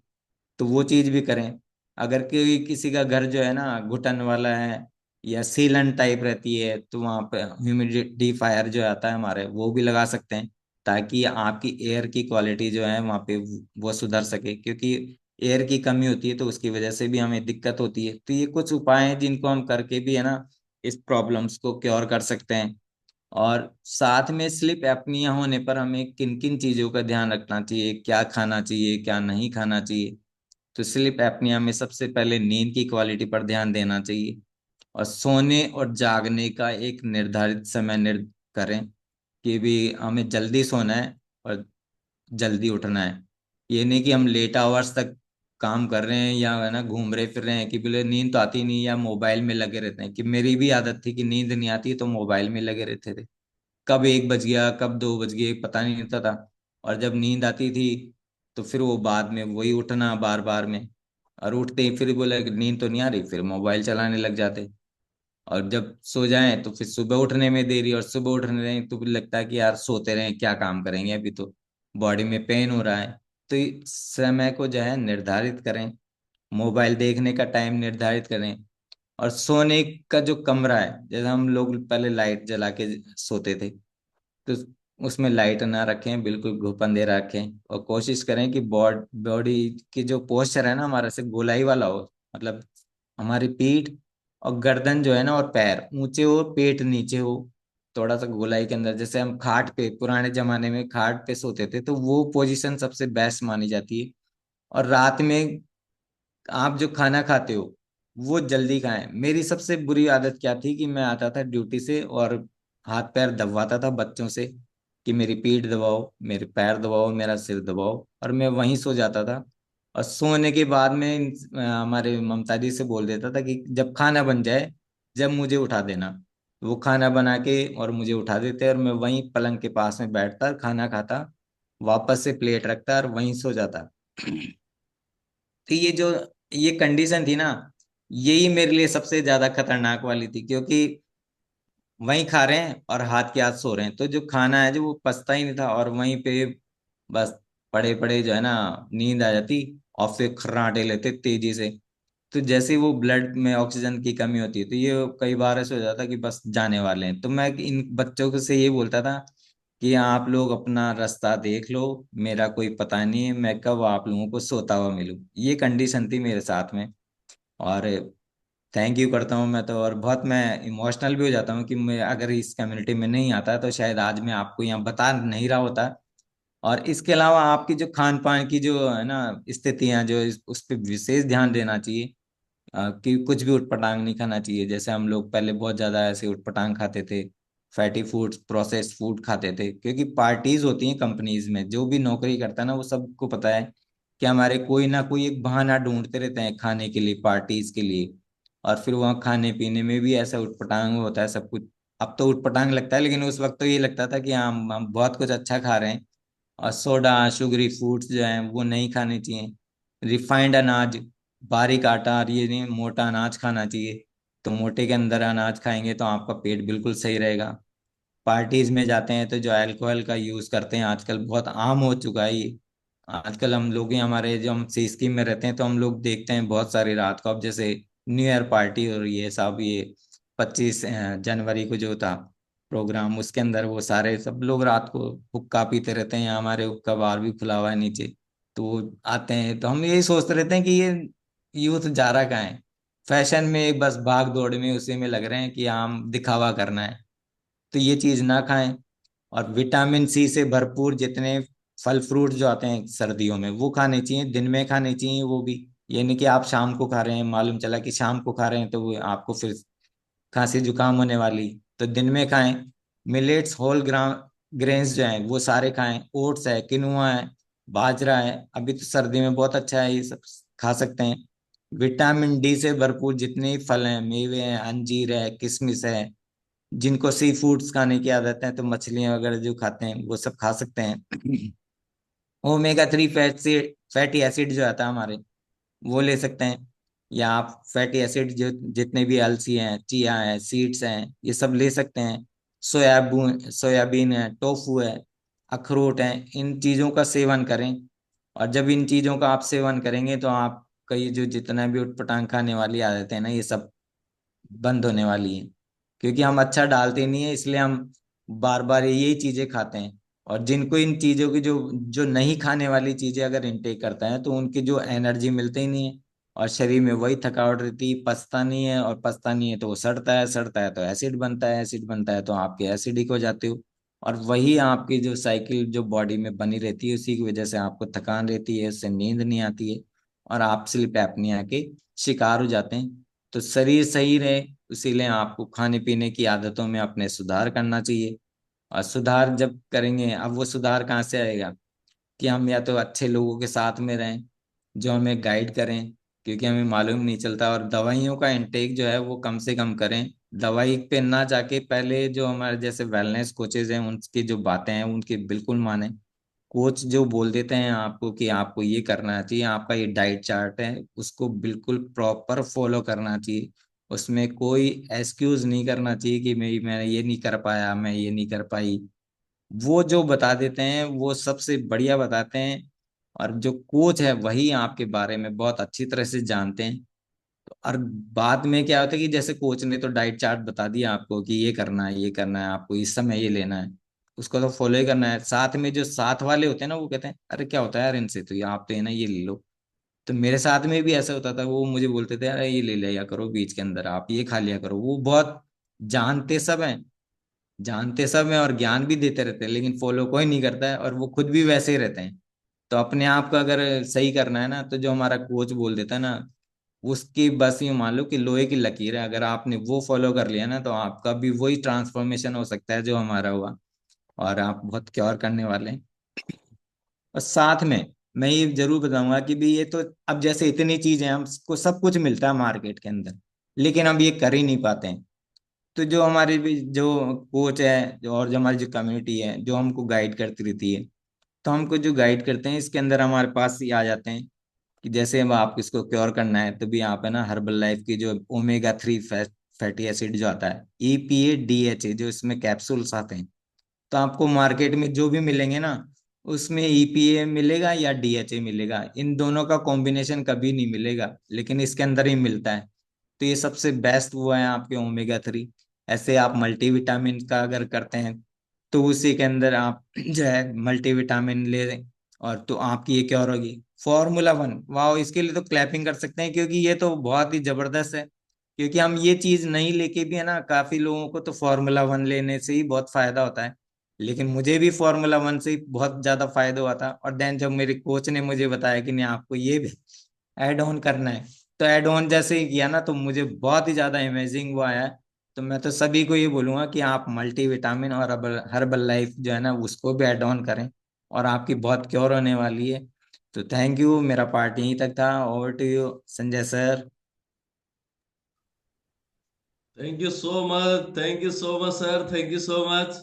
तो वो चीज भी करें। अगर कोई किसी का घर जो है ना घुटन वाला है या सीलन टाइप रहती है, तो वहां पे ह्यूमिडिफायर जो आता है हमारे, वो भी लगा सकते हैं, ताकि आपकी एयर की क्वालिटी जो है वहां पे वो सुधर सके। क्योंकि एयर की कमी होती है तो उसकी वजह से भी हमें दिक्कत होती है। तो ये कुछ उपाय हैं जिनको हम करके भी है ना इस प्रॉब्लम्स को क्योर कर सकते हैं। और साथ में स्लीप एपनिया होने पर हमें किन किन चीजों का ध्यान रखना चाहिए, क्या खाना चाहिए क्या नहीं खाना चाहिए। तो स्लीप एपनिया में सबसे पहले नींद की क्वालिटी पर ध्यान देना चाहिए, और सोने और जागने का एक निर्धारित समय करें, कि भी हमें जल्दी सोना है और जल्दी उठना है। ये नहीं कि हम लेट आवर्स तक काम कर रहे हैं या है ना घूम रहे फिर रहे हैं, कि बोले नींद तो आती नहीं, या मोबाइल में लगे रहते हैं। कि मेरी भी आदत थी कि नींद नहीं आती तो मोबाइल में लगे रहते थे, कब 1 बज गया कब 2 बज गए पता नहीं होता था। और जब नींद आती थी तो फिर वो बाद में वही उठना बार बार में, और उठते ही फिर बोला कि नींद तो नहीं आ रही, फिर मोबाइल चलाने लग जाते। और जब सो जाएं तो फिर सुबह उठने में देरी, और सुबह उठने रहे तो फिर लगता है कि यार सोते रहें क्या काम करेंगे, अभी तो बॉडी में पेन हो रहा है। तो इस समय को जो है निर्धारित करें। मोबाइल देखने का टाइम निर्धारित करें। और सोने का जो कमरा है, जैसे हम लोग पहले लाइट जला के सोते थे, तो उसमें लाइट ना रखें, बिल्कुल घुप अंधेरा रखें। और कोशिश करें कि बॉडी की जो पोस्चर है ना हमारा, से गोलाई वाला हो। मतलब हमारी पीठ और गर्दन जो है ना, और पैर ऊंचे हो, पेट नीचे हो, थोड़ा सा गोलाई के अंदर। जैसे हम खाट पे, पुराने जमाने में खाट पे सोते थे, तो वो पोजीशन सबसे बेस्ट मानी जाती है। और रात में आप जो खाना खाते हो वो जल्दी खाएं। मेरी सबसे बुरी आदत क्या थी कि मैं आता था ड्यूटी से और हाथ पैर दबवाता था बच्चों से, कि मेरी पीठ दबाओ, मेरे पैर दबाओ, मेरा सिर दबाओ, और मैं वहीं सो जाता था। और सोने के बाद में हमारे ममता जी से बोल देता था कि जब खाना बन जाए, जब मुझे उठा देना। वो खाना बना के और मुझे उठा देते, और मैं वहीं पलंग के पास में बैठता, खाना खाता, वापस से प्लेट रखता और वहीं सो जाता। तो ये कंडीशन थी ना, यही मेरे लिए सबसे ज्यादा खतरनाक वाली थी, क्योंकि वहीं खा रहे हैं और हाथ के हाथ सो रहे हैं, तो जो खाना है जो वो पचता ही नहीं था, और वहीं पे बस पड़े पड़े जो है ना नींद आ जाती, और फिर खर्राटे लेते तेजी से। तो जैसे ही वो ब्लड में ऑक्सीजन की कमी होती है, तो ये कई बार ऐसा हो जाता कि बस जाने वाले हैं। तो मैं इन बच्चों को से ये बोलता था कि आप लोग अपना रास्ता देख लो, मेरा कोई पता नहीं है, मैं कब आप लोगों को सोता हुआ मिलूं। ये कंडीशन थी मेरे साथ में। और थैंक यू करता हूँ मैं तो, और बहुत मैं इमोशनल भी हो जाता हूँ कि मैं अगर इस कम्युनिटी में नहीं आता तो शायद आज मैं आपको यहाँ बता नहीं रहा होता। और इसके अलावा आपकी जो खान पान की जो है ना स्थितियाँ, जो उस पर विशेष ध्यान देना चाहिए। कि कुछ भी उटपटांग नहीं खाना चाहिए। जैसे हम लोग पहले बहुत ज्यादा ऐसे उटपटांग खाते थे, फैटी फूड्स, प्रोसेस्ड फूड खाते थे, क्योंकि पार्टीज होती हैं कंपनीज में, जो भी नौकरी करता है ना वो सबको पता है कि हमारे कोई ना कोई एक बहाना ढूंढते रहते हैं खाने के लिए, पार्टीज के लिए। और फिर वहाँ खाने पीने में भी ऐसा उटपटांग होता है सब कुछ। अब तो उटपटांग लगता है, लेकिन उस वक्त तो ये लगता था कि हाँ हम बहुत कुछ अच्छा खा रहे हैं। और सोडा, शुगरी फूड्स जो हैं वो नहीं खाने चाहिए। रिफाइंड अनाज, बारीक आटा, और ये नहीं मोटा अनाज खाना चाहिए। तो मोटे के अंदर अनाज खाएंगे तो आपका पेट बिल्कुल सही रहेगा। पार्टीज में जाते हैं तो जो अल्कोहल का यूज करते हैं आजकल, बहुत आम हो चुका है ये। आजकल हम लोग ही, हमारे जो हम सी स्कीम में रहते हैं, तो हम लोग देखते हैं बहुत सारी रात को, अब जैसे न्यू ईयर पार्टी और ये सब, ये 25 जनवरी को जो था प्रोग्राम, उसके अंदर वो सारे सब लोग रात को हुक्का पीते रहते हैं। यहाँ हमारे हुक्का बार भी खुला हुआ है नीचे। तो वो आते हैं तो हम यही सोचते रहते हैं कि ये यूथ जा रहा कहाँ है, फैशन में एक बस भाग दौड़ में उसी में लग रहे हैं कि हम दिखावा करना है। तो ये चीज ना खाएं। और विटामिन सी से भरपूर जितने फल फ्रूट जो आते हैं सर्दियों में, वो खाने चाहिए, दिन में खाने चाहिए वो भी। ये नहीं कि आप शाम को खा रहे हैं, मालूम चला कि शाम को खा रहे हैं तो वो आपको फिर खांसी जुकाम होने वाली। तो दिन में खाएं। मिलेट्स, होल ग्रेन्स जो हैं वो सारे खाएं। ओट्स है, किनुआ है, बाजरा है, अभी तो सर्दी में बहुत अच्छा है, ये सब खा सकते हैं। विटामिन डी से भरपूर जितने भी फल हैं, मेवे हैं, अंजीर है, किशमिश है। जिनको सी फूड्स खाने की आदत है, तो मछलियां वगैरह जो खाते हैं वो सब खा सकते हैं। ओमेगा 3 फैटी एसिड जो आता है हमारे, वो ले सकते हैं। या आप फैटी एसिड जो जितने भी अलसी हैं, चिया है, सीड्स हैं, ये सब ले सकते हैं। सोयाबीन है, टोफू है, अखरोट है, इन चीजों का सेवन करें। और जब इन चीजों का आप सेवन करेंगे तो आपका ये जो जितना भी उटपटांग खाने वाली आदत है ना, ये सब बंद होने वाली है। क्योंकि हम अच्छा डालते नहीं है, इसलिए हम बार बार यही चीजें खाते हैं। और जिनको इन चीजों की जो जो नहीं खाने वाली चीजें अगर इनटेक करता है, तो उनकी जो एनर्जी मिलती ही नहीं है, और शरीर में वही थकावट रहती है, पचता नहीं है, और पचता नहीं है तो वो सड़ता है, सड़ता है तो एसिड बनता है, एसिड बनता है तो आपके एसिडिक हो जाते हो। और वही आपकी जो साइकिल जो बॉडी में बनी रहती है, उसी की वजह से आपको थकान रहती है, उससे नींद नहीं आती है, और आप स्लीप एपनिया के शिकार हो जाते हैं। तो शरीर सही रहे, इसीलिए आपको खाने पीने की आदतों में अपने सुधार करना चाहिए। और सुधार जब करेंगे, अब वो सुधार कहाँ से आएगा? कि हम या तो अच्छे लोगों के साथ में रहें जो हमें गाइड करें, क्योंकि हमें मालूम नहीं चलता। और दवाइयों का इंटेक जो है वो कम से कम करें। दवाई पे ना जाके पहले जो हमारे जैसे वेलनेस कोचेज हैं उनकी जो बातें हैं उनकी बिल्कुल माने। कोच जो बोल देते हैं आपको कि आपको ये करना चाहिए, आपका ये डाइट चार्ट है, उसको बिल्कुल प्रॉपर फॉलो करना चाहिए। उसमें कोई एक्सक्यूज नहीं करना चाहिए कि मैं ये नहीं कर पाया, मैं ये नहीं कर पाई। वो जो बता देते हैं वो सबसे बढ़िया बताते हैं। और जो कोच है वही आपके बारे में बहुत अच्छी तरह से जानते हैं। और बाद में क्या होता है कि जैसे कोच ने तो डाइट चार्ट बता दिया आपको कि ये करना है, ये करना है, आपको इस समय ये लेना है, उसको तो फॉलो ही करना है। साथ में जो साथ वाले होते हैं ना, वो कहते हैं अरे क्या होता है यार इनसे, तो ये आप तो है ना, ये ले लो। तो मेरे साथ में भी ऐसा होता था, वो मुझे बोलते थे अरे ये ले लिया करो बीच के अंदर, आप ये खा लिया करो। वो बहुत जानते सब हैं, जानते सब हैं और ज्ञान भी देते रहते हैं, लेकिन फॉलो कोई नहीं करता है, और वो खुद भी वैसे ही रहते हैं। तो अपने आप को अगर सही करना है ना, तो जो हमारा कोच बोल देता है ना, उसकी बस यूं मान लो कि लोहे की लकीर है, अगर आपने वो फॉलो कर लिया ना, तो आपका भी वही ट्रांसफॉर्मेशन हो सकता है जो हमारा हुआ, और आप बहुत क्योर करने वाले हैं। और साथ में मैं ये जरूर बताऊंगा कि भी ये तो, अब जैसे इतनी चीजें हमको सब कुछ मिलता है मार्केट के अंदर, लेकिन हम ये कर ही नहीं पाते हैं। तो जो हमारे भी जो कोच है, जो और जो हमारी जो कम्युनिटी है जो हमको गाइड करती रहती है, तो हमको जो गाइड करते हैं इसके अंदर हमारे पास ही आ जाते हैं कि जैसे अब आप इसको क्योर करना है, तो भी आप है ना हर्बल लाइफ की जो ओमेगा 3 फैटी एसिड जो आता है, EPA DHA, जो इसमें कैप्सूल्स आते हैं, तो आपको मार्केट में जो भी मिलेंगे ना, उसमें EPA मिलेगा या DHA मिलेगा, इन दोनों का कॉम्बिनेशन कभी नहीं मिलेगा, लेकिन इसके अंदर ही मिलता है। तो ये सबसे बेस्ट वो है आपके ओमेगा 3। ऐसे आप मल्टीविटामिन का अगर करते हैं, तो उसी के अंदर आप जो है मल्टीविटामिन ले लें, और तो आपकी ये क्या होगी, Formula 1। वाह, इसके लिए तो क्लैपिंग कर सकते हैं, क्योंकि ये तो बहुत ही जबरदस्त है। क्योंकि हम ये चीज नहीं लेके भी है ना, काफी लोगों को तो Formula 1 लेने से ही बहुत फायदा होता है, लेकिन मुझे भी Formula 1 से ही बहुत ज्यादा फायदा हुआ था। और देन जब मेरे कोच ने मुझे बताया कि नहीं आपको ये भी ऐड ऑन करना है, तो ऐड ऑन जैसे ही किया ना, तो मुझे बहुत ही ज्यादा अमेजिंग वो आया है। तो मैं तो सभी को ये बोलूंगा कि आप मल्टीविटामिन और हर्बल हर्बल लाइफ जो है ना, उसको भी ऐड ऑन करें, और आपकी बहुत क्योर होने वाली है। तो थैंक यू, मेरा पार्ट यहीं तक था। Over to you Sanjay sir. Thank you so much, thank you so much sir, thank you so much.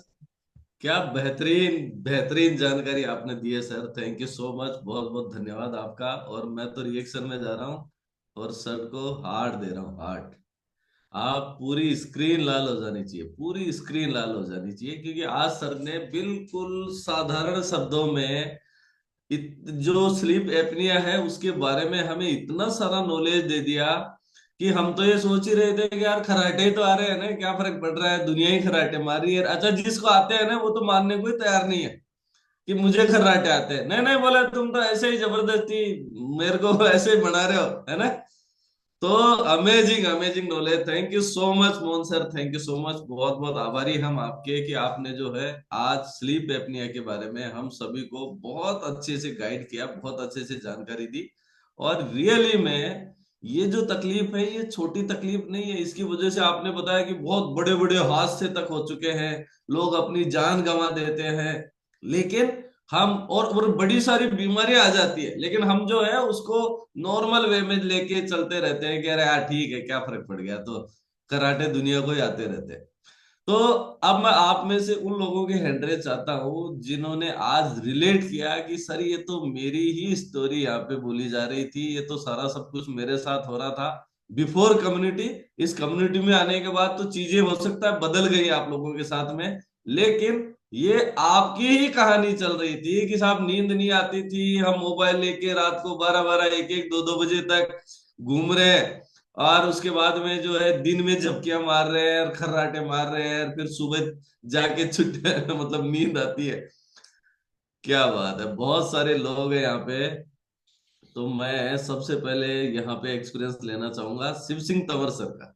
क्या बेहतरीन बेहतरीन जानकारी आपने दी है sir, thank you so much, बहुत बहुत धन्यवाद आपका। और मैं तो रिएक्शन में जा रहा हूँ और सर को हार्ट दे रहा हूँ, हार्ट। आप पूरी स्क्रीन लाल हो जानी चाहिए, पूरी स्क्रीन लाल हो जानी चाहिए, क्योंकि आज सर ने बिल्कुल साधारण शब्दों में जो स्लीप एपनिया है उसके बारे में हमें इतना सारा नॉलेज दे दिया कि हम तो ये सोच ही रहे थे कि यार खर्राटे ही तो आ रहे हैं ना, क्या फर्क पड़ रहा है, दुनिया ही खर्राटे मार रही है। अच्छा, जिसको आते हैं ना वो तो मानने को ही तैयार नहीं है कि मुझे खर्राटे आते हैं। नहीं नहीं बोले, तुम तो ऐसे ही जबरदस्ती मेरे को ऐसे ही बना रहे हो, है ना। तो amazing amazing knowledge, thank you so much Mohan sir, thank you so much, बहुत बहुत आभारी हम आपके कि आपने जो है आज स्लीप एपनिया के बारे में हम सभी को बहुत अच्छे से गाइड किया, बहुत अच्छे से जानकारी दी। और रियली में ये जो तकलीफ है ये छोटी तकलीफ नहीं है, इसकी वजह से आपने बताया कि बहुत बड़े बड़े हादसे तक हो चुके हैं, लोग अपनी जान गंवा देते हैं। लेकिन हम और बड़ी सारी बीमारियां आ जाती है, लेकिन हम जो है उसको नॉर्मल वे में लेके चलते रहते हैं कि अरे यार ठीक है, क्या फर्क पड़ गया, तो कराटे दुनिया को ही आते रहते हैं। तो अब मैं आप में से उन लोगों के हैंडरे चाहता हूँ जिन्होंने आज रिलेट किया कि सर ये तो मेरी ही स्टोरी यहाँ पे बोली जा रही थी, ये तो सारा सब कुछ मेरे साथ हो रहा था बिफोर कम्युनिटी। इस कम्युनिटी में आने के बाद तो चीजें हो सकता है बदल गई आप लोगों के साथ में, लेकिन ये आपकी ही कहानी चल रही थी कि साहब नींद नहीं आती थी, हम मोबाइल लेके रात को 12 12 1 1 2 2 बजे तक घूम रहे हैं, और उसके बाद में जो है दिन में झपकियां मार रहे हैं और खर्राटे मार रहे हैं, और फिर सुबह जाके छुट्टी मतलब नींद आती है। क्या बात है, बहुत सारे लोग हैं यहाँ पे। तो मैं सबसे पहले यहाँ पे एक्सपीरियंस लेना चाहूंगा शिव सिंह तंवर सर का।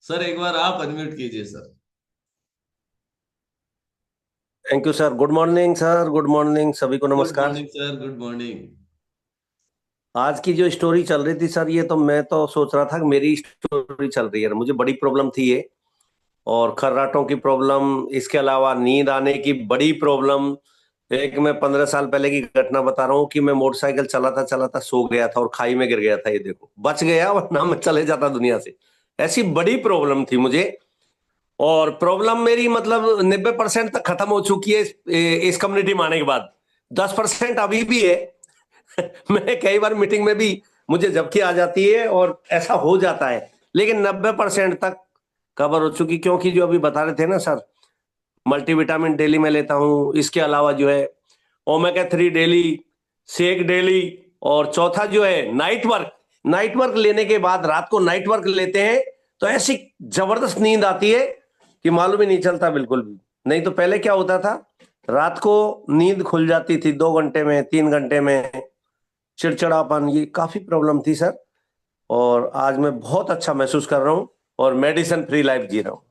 सर एक बार आप अनम्यूट कीजिए sir. Thank you sir. Good morning sir, good morning, सभी को गुड नमस्कार। Morning sir, good morning. आज की जो स्टोरी चल रही थी सर, ये तो मैं तो सोच रहा था कि मेरी स्टोरी चल रही है। मुझे बड़ी प्रॉब्लम थी ये, और खर्राटों की प्रॉब्लम, इसके अलावा नींद आने की बड़ी प्रॉब्लम। एक मैं 15 साल पहले की घटना बता रहा हूँ कि मैं मोटरसाइकिल चलाता चलाता सो गया था और खाई में गिर गया था। ये देखो, बच गया, वरना मैं चले जाता दुनिया से। ऐसी बड़ी प्रॉब्लम थी मुझे। और प्रॉब्लम मेरी मतलब 90% तक खत्म हो चुकी है इस कम्युनिटी में आने के बाद। 10% अभी भी है। मैं कई बार मीटिंग में भी मुझे झपकी आ जाती है और ऐसा हो जाता है, लेकिन 90% तक कवर हो चुकी। क्योंकि जो अभी बता रहे थे ना सर, मल्टीविटामिन डेली में लेता हूँ, इसके अलावा जो है ओमेगा 3 डेली, शेक डेली, और चौथा जो है नाइट वर्क। नाइट वर्क लेने के बाद रात को नाइट वर्क लेते हैं तो ऐसी जबरदस्त नींद आती है कि मालूम ही नहीं चलता बिल्कुल भी। नहीं तो पहले क्या होता था, रात को नींद खुल जाती थी 2 घंटे में, 3 घंटे में, चिड़चिड़ापन, ये काफी प्रॉब्लम थी सर। और आज मैं बहुत अच्छा महसूस कर रहा हूँ और मेडिसिन फ्री लाइफ जी रहा हूँ।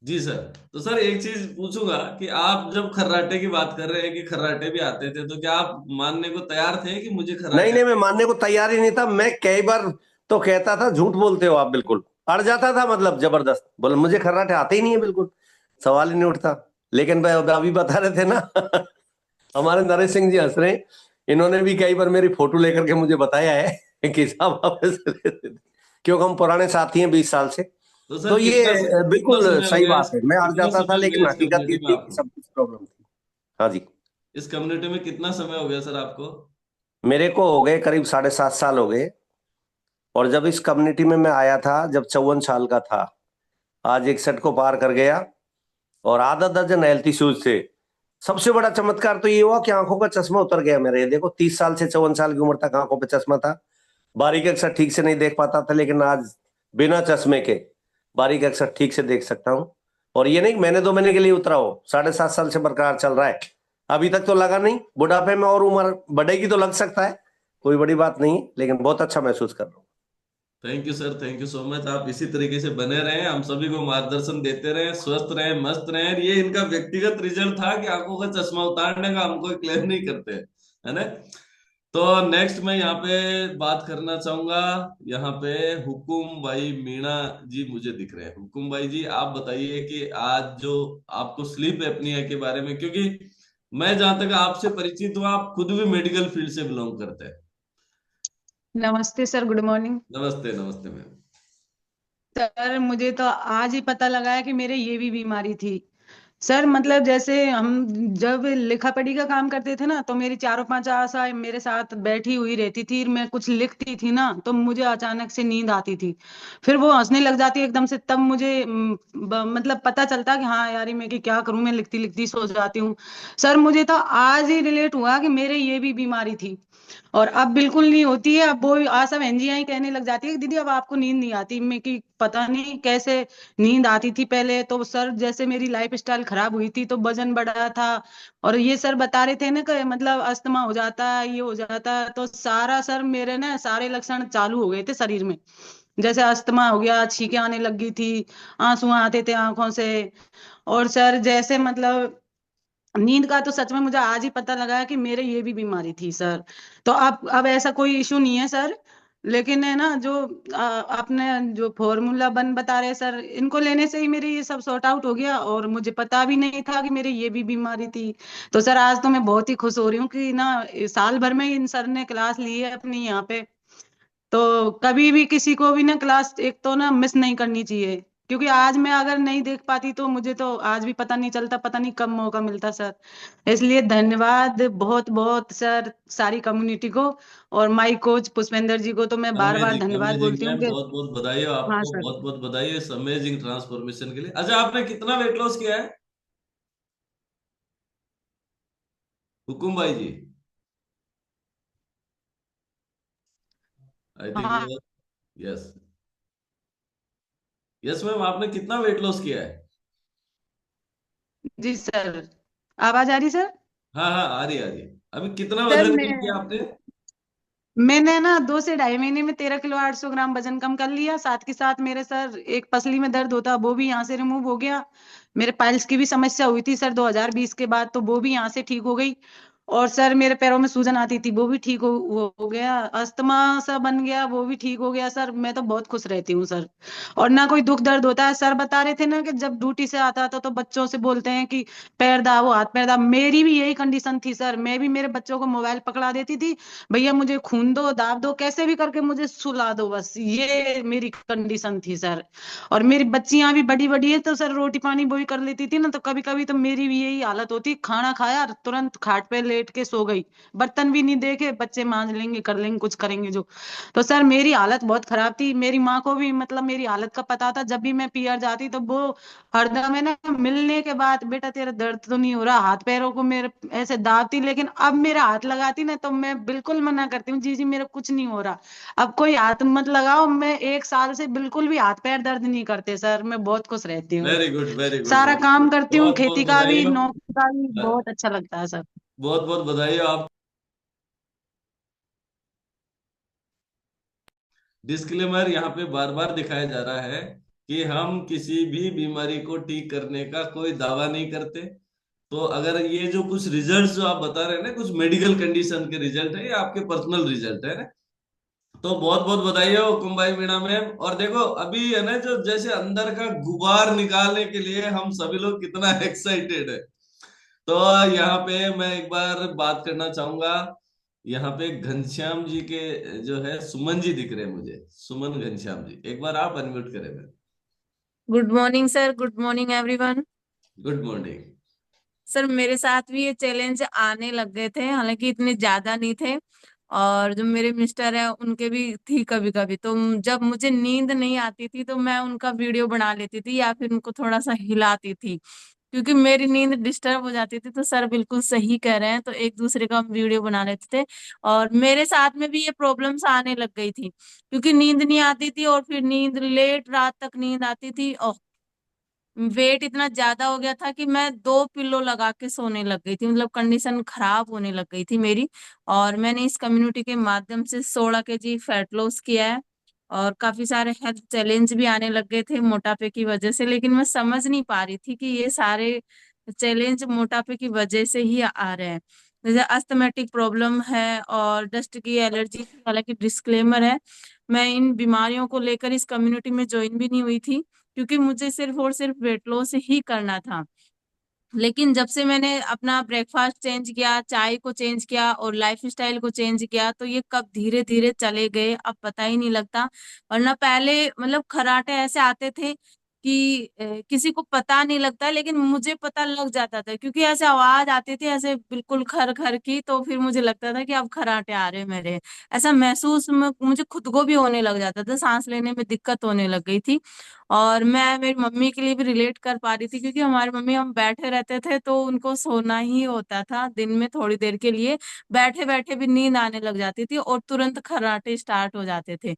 जी सर। तो सर एक चीज पूछूंगा कि आप जब खर्राटे की बात कर रहे हैं कि खर्राटे भी आते थे, तो क्या आप मानने को तैयार थे कि मुझे नहीं खर्राटे? नहीं, मैं मानने को तैयार ही नहीं था। मैं कई बार तो कहता था झूठ बोलते हो आप, बिल्कुल अड़ जाता था, मतलब जबरदस्त बोल, मुझे खर्राटे आते ही नहीं है, बिल्कुल सवाल ही नहीं उठता। लेकिन भाई अभी बता रहे थे ना हमारे नरेश सिंह जी हंस रहे हैं, इन्होंने भी कई बार मेरी फोटो लेकर के मुझे बताया है कि साहब आप ऐसे रहते थे। क्योंकि हम पुराने साथी हैं 20 साल से। तो तो सर ये कितना बिल्कुल समय हो सही गया बात है, मैं अड़ कितना जाता था, समय हो गया लेकिन इस हकीकत ये कम्युनिटी में थी कि आपको? सब कुछ प्रॉब्लम थी। हाँ जी। इस कम्युनिटी में कितना समय हो गया सर आपको? मेरे को हो गए करीब 7.5 साल हो गए। और जब इस कम्युनिटी में मैं आया था जब 54 साल का था, आज 61 को पार कर गया, और आधा दर्जन हेल्थी शूज थे। सबसे बड़ा चमत्कार तो ये हुआ कि आंखों का चश्मा उतर गया मेरे। ये देखो, 30 साल से 54 साल की उम्र तक आंखों पे चश्मा था, बारीक अक्षर ठीक से नहीं देख पाता था, लेकिन आज बिना चश्मे के बारीक अक्षर ठीक से देख सकता हूँ। और ये नहीं कि महीने 2 महीने के लिए उतरा हो, 7.5 साल से बरकरार चल रहा है। अभी तक तो लगा नहीं, बुढ़ापे में और उम्र बढ़ेगी तो लग सकता है, कोई बड़ी बात नहीं, लेकिन बहुत अच्छा महसूस कर रहा हूँ। Thank you sir, thank you so much. आप इसी तरीके से बने रहें, हम सभी को मार्गदर्शन देते रहें, स्वस्थ रहें, मस्त रहें। ये इनका व्यक्तिगत रिजल्ट था कि आंखों का चश्मा उतारने का, हम कोई क्लेम नहीं करते, है ना। तो नेक्स्ट मैं यहाँ पे बात करना चाहूंगा। यहाँ पे हुकुम भाई मीणा जी मुझे दिख रहे हैं। हुकुम भाई जी, आप बताइए कि आज जो आपको स्लीप एपनिया के बारे में, क्योंकि मैं जहां तक आपसे परिचित हूँ, आप खुद भी मेडिकल फील्ड से बिलोंग करते हैं। नमस्ते सर, गुड मॉर्निंग। नमस्ते, नमस्ते मैम। सर मुझे तो आज ही पता लगा है कि मेरे ये भी बीमारी थी। सर मतलब जैसे हम जब लिखा पढ़ी का काम करते थे ना, तो मेरी चारों पांच आशा मेरे साथ बैठी हुई रहती थी, मैं कुछ लिखती थी ना तो मुझे अचानक से नींद आती थी। फिर वो हंसने लग जाती है एकदम से, तब मुझे मतलब पता चलता कि हाँ यार मैं कि क्या करूं, मैं लिखती लिखती सो जाती हूँ। सर मुझे तो आज ही रिलेट हुआ कि मेरे ये भी बीमारी थी, और अब बिल्कुल नहीं होती है। अब वो आशा बहन जी ही कहने लग जाती है कि दीदी अब आपको नींद नहीं आती। मैं कि पता नहीं कैसे नींद आती थी पहले तो। सर जैसे मेरी लाइफ स्टाइल खराब हुई थी तो वजन बढ़ा था, और ये सर बता रहे थे ना कि मतलब अस्थमा हो जाता है, ये हो जाता है, तो सारा सर मेरे ना सारे लक्षण चालू हो गए थे शरीर में। जैसे अस्थमा हो गया, छींकें आने लगी थी, आंसू आते थे आंखों से। और सर जैसे मतलब नींद का तो सच में मुझे आज ही पता लगा है कि मेरे ये भी बीमारी थी सर। तो अब ऐसा कोई इशू नहीं है सर। लेकिन है ना जो आपने जो फॉर्मूला बन बता रहे हैं सर, इनको लेने से ही मेरे ये सब सॉर्ट आउट हो गया, और मुझे पता भी नहीं था कि मेरे ये भी बीमारी थी। तो सर आज तो मैं बहुत ही खुश हो रही हूँ कि ना साल भर में इन सर ने क्लास ली है अपनी यहाँ पे। तो कभी भी किसी को भी ना क्लास एक तो ना मिस नहीं करनी चाहिए, क्योंकि आज मैं अगर नहीं देख पाती तो मुझे तो आज भी पता नहीं चलता, पता नहीं कब मौका मिलता सर। इसलिए धन्यवाद बहुत बहुत सर सारी कम्युनिटी को, और माई कोच पुष्पेंद्र जी को तो मैं बार बार अमेजिंग, धन्यवाद अमेजिंग बोलती हूँ मैम, कि बहुत बहुत बधाई हो हाँ आपको, सर। बहुत बहुत बधाई है इस अमेजिंग ट्रांसफॉर्मेशन के लिए। अच्छा, आपने कितना वेट लॉस किया है हुकुम भाई जी? आई थिंक हाँ वो, यस, यस मैम, आपने कितना वेट लॉस किया है? जी सर, आवाज आ रही सर? हाँ हाँ, आ रही, आ रही। अभी कितना सर वजन मैं कम किया आपने? मैंने ना 2 से ढाई महीने में 13 किलो 800 ग्राम वजन कम कर लिया। साथ के साथ मेरे सर एक पसली में दर्द होता वो भी यहाँ से रिमूव हो गया। मेरे पाइल्स की भी समस्या हुई थी सर 2020 के बाद, तो वो भी यहाँ से ठीक हो गई। और सर मेरे पैरों में सूजन आती थी वो भी ठीक हो गया। अस्थमा सा बन गया वो भी ठीक हो गया सर। मैं तो बहुत खुश रहती हूँ सर। और ना कोई दुख दर्द होता है। सर बता रहे थे ना कि जब ड्यूटी से आता था तो बच्चों से बोलते हैं कि पैर दाबो, हाथ पैर दाब। मेरी भी यही कंडीशन थी सर। मैं भी मेरे बच्चों को मोबाइल पकड़ा देती थी, भैया मुझे खून दो, दाब दो, कैसे भी करके मुझे सुला दो, बस ये मेरी कंडीशन थी सर। और मेरी बच्चियां भी बड़ी बड़ी है तो सर रोटी पानी वो भी कर लेती थी ना, तो कभी कभी तो मेरी भी यही हालत होती, खाना खाया तुरंत खाट पे लेट के सो गई, बर्तन भी नहीं देखे, बच्चे मांज लेंगे, कर लेंगे, कुछ करेंगे जो। तो सर मेरी हालत बहुत खराब थी। मेरी माँ को भी मतलब मेरी हालत का पता था। जब भी मैं पीआर जाती तो वो हरदम है ना, मिलने के बाद बेटा तेरा दर्द तो नहीं हो रहा, हाथ पैरों को मेरे ऐसे दाबती, लेकिन अब मेरा हाथ लगाती ना तो मैं बिल्कुल मना करती हूँ, जी जी मेरा कुछ नहीं हो रहा, अब कोई हाथ मत लगाओ। मैं 1 साल से बिल्कुल भी हाथ पैर दर्द नहीं करते सर, मैं बहुत खुश रहती हूँ। वेरी गुड, वेरी गुड, सारा वेरी काम गुड। करती हूँ, बहुत बहुत खेती का बधाई भी, हो। नौकरी का भी, बहुत अच्छा लगता है सर। बहुत बहुत बधाई हो आप। डिस्क्लेमर यहाँ पे बार बार दिखाया जा रहा है कि हम किसी भी बीमारी को ठीक करने का कोई दावा नहीं करते। तो अगर ये जो कुछ रिजल्ट्स जो आप बता रहे हैं ना, कुछ मेडिकल कंडीशन के रिजल्ट है, ये आपके पर्सनल रिजल्ट है ना। तो बहुत बहुत बधाई हो कुंबाई मीणा मैम। और देखो अभी है ना, जो जैसे अंदर का गुबार निकालने के लिए हम सभी लोग कितना एक्साइटेड है। तो यहाँ पे मैं एक बार बात करना चाहूंगा। यहाँ पे घनश्याम जी के जो है सुमन जी दिख रहे हैं मुझे, सुमन घनश्याम जी, एक बार आप अनम्यूट करें ma'am. Good morning sir, good morning everyone. Good morning. Sir मेरे साथ भी ये चैलेंज आने लग गए थे, हालांकि इतने ज्यादा नहीं थे। और जो मेरे मिस्टर है उनके भी थी कभी कभी। तो जब मुझे नींद नहीं आती थी तो मैं उनका वीडियो बना लेती थी या फिर उनको थोड़ा सा हिलाती थी, क्योंकि मेरी नींद डिस्टर्ब हो जाती थी। तो सर बिल्कुल सही कह रहे हैं, तो एक दूसरे का हम वीडियो बना लेते थे। और मेरे साथ में भी ये प्रॉब्लम्स आने लग गई थी, क्योंकि नींद नहीं आती थी और फिर नींद लेट रात तक नींद आती थी। वेट इतना ज्यादा हो गया था कि मैं 2 पिल्लो लगा के सोने लग गई थी, मतलब कंडीशन खराब होने लग गई थी मेरी। और मैंने इस कम्युनिटी के माध्यम से 16 kg फैट लॉस किया है। और काफी सारे हेल्थ चैलेंज भी आने लग गए थे मोटापे की वजह से, लेकिन मैं समझ नहीं पा रही थी कि ये सारे चैलेंज मोटापे की वजह से ही आ रहे हैं। जैसे अस्थमेटिक प्रॉब्लम है और डस्ट की एलर्जी, हालांकि डिस्क्लेमर है, मैं इन बीमारियों को लेकर इस कम्युनिटी में ज्वाइन भी नहीं हुई थी, क्योंकि मुझे सिर्फ और सिर्फ वेट लॉस ही करना था। लेकिन जब से मैंने अपना ब्रेकफास्ट चेंज किया, चाय को चेंज किया और लाइफ स्टाइल को चेंज किया, तो ये कब धीरे धीरे चले गए अब पता ही नहीं लगता। वरना पहले मतलब खर्राटे ऐसे आते थे कि किसी को पता नहीं लगता, लेकिन मुझे पता लग जाता था, क्योंकि ऐसे आवाज आती थी ऐसे बिल्कुल खर खर की, तो फिर मुझे लगता था कि अब खर्राटे आ रहे हैं मेरे। ऐसा महसूस मुझे खुद को भी होने लग जाता था, सांस लेने में दिक्कत होने लग गई थी। और मैं मेरी मम्मी के लिए भी रिलेट कर पा रही थी, क्योंकि हमारी मम्मी, हम बैठे रहते थे तो उनको सोना ही होता था दिन में थोड़ी देर के लिए, बैठे बैठे भी नींद आने लग जाती थी और तुरंत खर्राटे स्टार्ट हो जाते थे।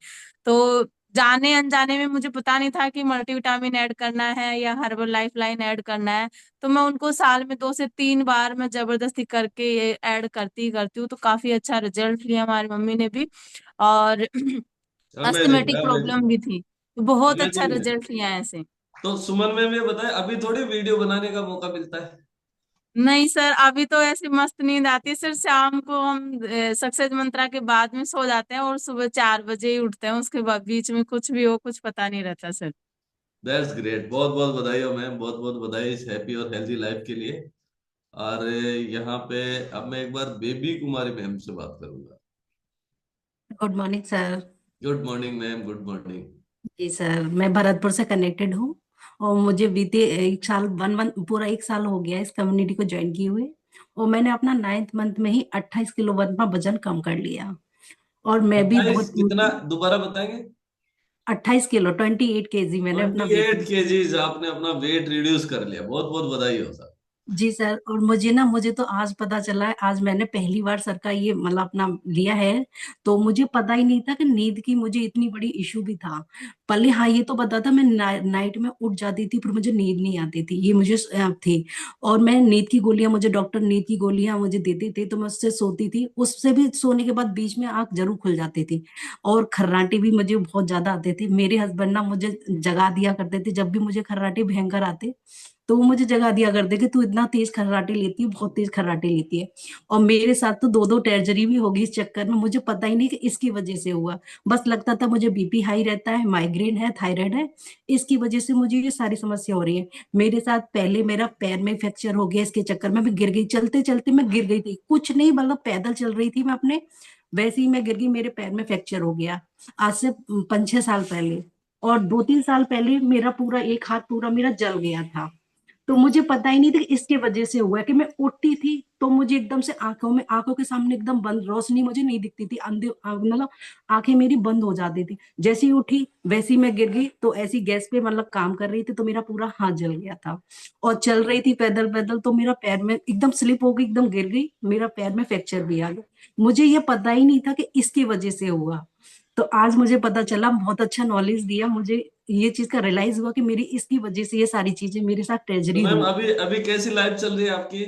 तो जाने अनजाने में मुझे पता नहीं था कि मल्टीविटामिन ऐड करना है या हर्बल लाइफ लाइन ऐड करना है। तो मैं उनको साल में 2 से 3 बार मैं जबरदस्ती करके ये ऐड करती करती हूँ, तो काफी अच्छा रिजल्ट लिया हमारी मम्मी ने भी। और अमेजिंग, अस्थमेटिक प्रॉब्लम अमेजिंग, भी थी, तो बहुत अच्छा अमेजिंग है। रिजल्ट लिया है ऐसे। तो सुमन मैम ये बताएं, अभी थोड़ी वीडियो बनाने का मौका मिलता है? नहीं सर, अभी तो ऐसी मस्त नींद आती है सर। शाम को हम सक्सेस मंत्रा के बाद में सो जाते हैं और सुबह 4 बजे ही उठते हैं, उसके बाद बीच में कुछ भी हो कुछ पता नहीं रहता सर। That's great. बहुत बहुत बधाई हो मैम, बहुत बहुत बधाई इस हैप्पी और हेल्दी लाइफ के लिए। और यहाँ पे अब मैं एक बार बेबी कुमारी मैम से बात करूंगा। Good morning sir. Good morning ma'am, good morning. जी सर, मैं भरतपुर से कनेक्टेड हूँ और मुझे बीते 1 साल पूरा 1 साल हो गया इस कम्युनिटी को ज्वाइन किए हुए। और मैंने अपना 9th मंथ में ही 28 किलो वजन कम कर लिया। और मैं भी 28 बहुत कितना, दोबारा बताएंगे? 28 किलो 28 kg मैंने अपना वेट। 28 kgs आपने अपना वेट रिड्यूस कर लिया, बहुत बहुत बधाई हो सर। जी सर, और मुझे तो आज पता चला है, आज मैंने पहली बार सर का ये मतलब अपना लिया है। तो मुझे पता ही नहीं था कि नींद की मुझे इतनी बड़ी इशू भी था। पहले हाँ ये तो पता था, मैं नाइट में उठ जाती थी पर मुझे नींद नहीं आती थी, ये मुझे थी। और मैं नींद की गोलियां, मुझे डॉक्टर नींद की गोलियां मुझे देते थे तो मैं उससे सोती थी, उससे भी सोने के बाद बीच में आंख जरूर खुल जाती थी। और खर्राटे भी मुझे बहुत ज्यादा आते थे। मेरे हस्बैंड ना मुझे जगा दिया करते थे, जब भी मुझे खर्राटे भयंकर आते तो वो मुझे जगा दिया करते कि तू इतना तेज खर्राटे लेती है, बहुत तेज खर्राटे लेती है। और मेरे साथ तो 2-2 सर्जरी भी होगी इस चक्कर में, मुझे पता ही नहीं कि इसकी वजह से हुआ। बस लगता था मुझे बीपी हाई रहता है, माइग्रेन है, थायराइड है, इसकी वजह से मुझे ये सारी समस्या हो रही है। मेरे साथ पहले मेरा पैर में फ्रैक्चर हो गया, इसके चक्कर में मैं गिर गई, चलते चलते मैं गिर गई थी, कुछ नहीं मतलब पैदल चल रही थी मैं अपने, वैसे ही मैं गिर गई, मेरे पैर में फ्रैक्चर हो गया आज से 5-6 साल पहले। और 2-3 साल पहले मेरा पूरा एक हाथ पूरा मेरा जल गया था। तो मुझे पता ही नहीं था कि इसके वजह से हुआ है कि मैं उठती थी तो मुझे एकदम से आंखों के सामने एकदम बंद, रोशनी मुझे नहीं दिखती थी, अंधे मतलब आंखें मेरी बंद हो जाती थी। जैसे ही उठी वैसे ही मैं गिर गई, तो ऐसी गैस पे मतलब काम कर रही थी तो मेरा पूरा हाथ जल गया था। और चल रही थी पैदल पैदल तो मेरा पैर में एकदम स्लिप हो गई, एकदम गिर गई, मेरा पैर में फ्रैक्चर भी आ गया। मुझे ये पता ही नहीं था कि इसकी वजह से हुआ। तो आज मुझे पता चला, बहुत अच्छा नॉलेज दिया मुझे, ये चीज का रियलाइज हुआ कि मेरी इसकी वजह से ये सारी चीजें मेरे साथ तो ट्रेजेडी मैम हुई। अभी अभी कैसी लाइफ चल रही है आपकी?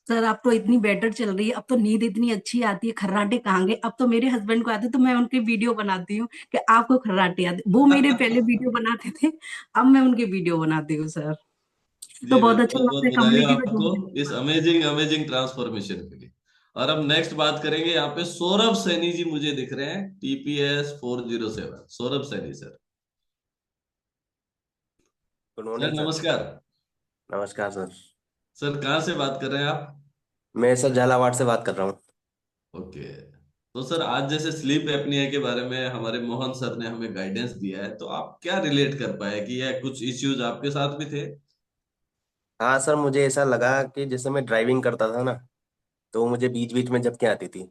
सर अब तो इतनी बेटर चल रही है, अब तो नींद इतनी अच्छी आती है, खर्राटे कहाँ गए, अब तो मेरे हस्बैंड को आते तो मैं उनके वीडियो बनाती हूँ कि आपको खर्राटे आते, वो मेरे पहले वीडियो बनाते थे, अब मैं उनके वीडियो बनाती हूँ सर। तो जी बहुत मैम, अच्छा बहुत लगता बहुत है बधाई कम्युनिटी में आपको जुड़ने। इस अमेजिंग अमेजिंग ट्रांसफॉर्मेशन के लिए। और अब नेक्स्ट बात करेंगे, यहाँ पे सौरभ सैनी जी मुझे दिख रहे हैं, TPS 407। Saurabh Saini sir. Good sir morning sir. नमस्कार। नमस्कार सर। सर कहाँ से बात कर रहे हैं आप? मैं सर झालावाड़ से बात कर रहा हूँ। ओके। तो सर आज जैसे स्लीप एपनिया के बारे में हमारे मोहन सर ने हमें गाइडेंस दिया है, तो आप क्या रिलेट कर पाए कि यह कुछ इश्यूज आपके साथ भी थे? हाँ सर, मुझे ऐसा लगा कि जैसे मैं ड्राइविंग करता था ना, तो मुझे बीच बीच में झपकियाँ आती थी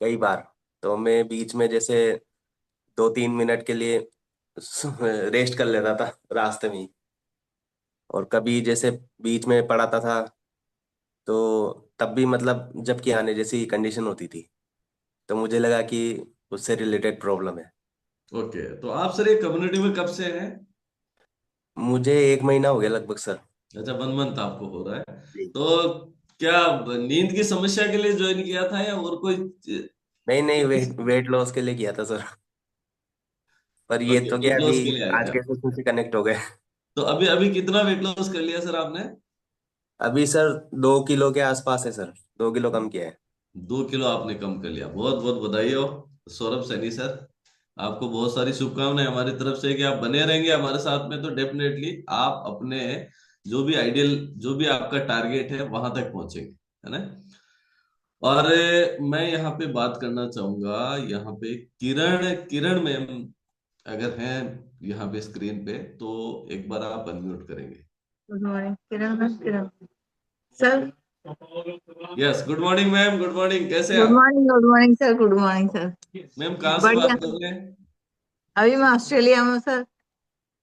कई बार। तो मैं बीच में जैसे 2-3 मिनट के लिए रेस्ट कर लेता था रास्ते में ही। और कभी जैसे बीच में पड़ाता था तो तब भी मतलब झपकी आने जैसी कंडीशन होती थी। तो मुझे लगा कि उससे रिलेटेड प्रॉब्लम है। ओके, तो आप सर ये कम्युनिटी में कब से हैं? मुझे 1 महीना हो गया लगभग सर। अच्छा, 1 मंथ आपको हो रहा है। जी। तो क्या नींद की समस्या के लिए ज्वाइन किया था या और कोई नहीं नहीं, वेट वेट लॉस के लिए किया था सर। पर ये ओके, तो क्या वेट अभी लॉस के लिए आए आज थे के आप? सेशन से कनेक्ट हो गए। तो अभी अभी कितना वेट लॉस कर लिया सर आपने? अभी सर 2 किलो के आसपास है सर, 2 किलो कम किया है। 2 किलो आपने कम कर लिया, बहुत बहुत बधाई हो सौरभ सैनी सर। आपको बहुत सारी शुभकामनाएं हमारी तरफ से कि आप बने रहेंगे हमारे साथ में, तो डेफिनेटली आप अपने जो भी आइडियल, जो भी आपका टारगेट है वहां तक पहुंचेंगे, है ना? और मैं यहाँ पे बात करना चाहूंगा, यहाँ पे किरण किरण मैम अगर हैं यहाँ पे स्क्रीन पे, तो एक बार आप अनम्यूट करेंगे। Good morning Kiran ma'am, Kiran sir. Yes, good morning ma'am, good morning, कैसे गुड आप? Morning, good morning sir, good morning sir. Ma'am कहाँ से बढ़िया। बात कर रहे हैं? अभी मैं ऑस्ट्रेलिया में हूँ सर।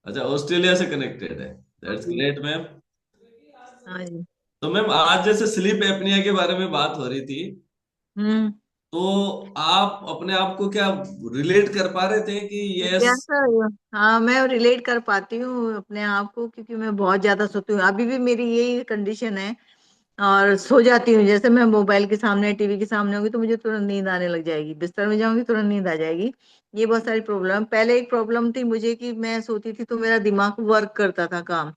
अच्छा, ऑस्ट्रेलिया से कनेक्टेड है। That's great ma'am. हाँ जी। तो मैम आज जैसे स्लीप एपनिया के बारे में बात हो रही थी, हम्म। तो आप अपने आप को क्या रिलेट कर पा रहे थे कि यस? क्या सर? हाँ, मैं रिलेट कर पाती हूँ अपने आप को, क्योंकि मैं बहुत ज्यादा सोती हूँ, अभी भी मेरी यही कंडीशन है। और सो जाती हूँ, जैसे मैं मोबाइल के सामने, टीवी के सामने होगी तो मुझे तुरंत नींद आने लग जाएगी, बिस्तर में जाऊंगी तुरंत नींद आ जाएगी। ये बहुत सारी प्रॉब्लम, पहले एक प्रॉब्लम थी मुझे कि मैं सोती थी तो मेरा दिमाग वर्क करता था काम,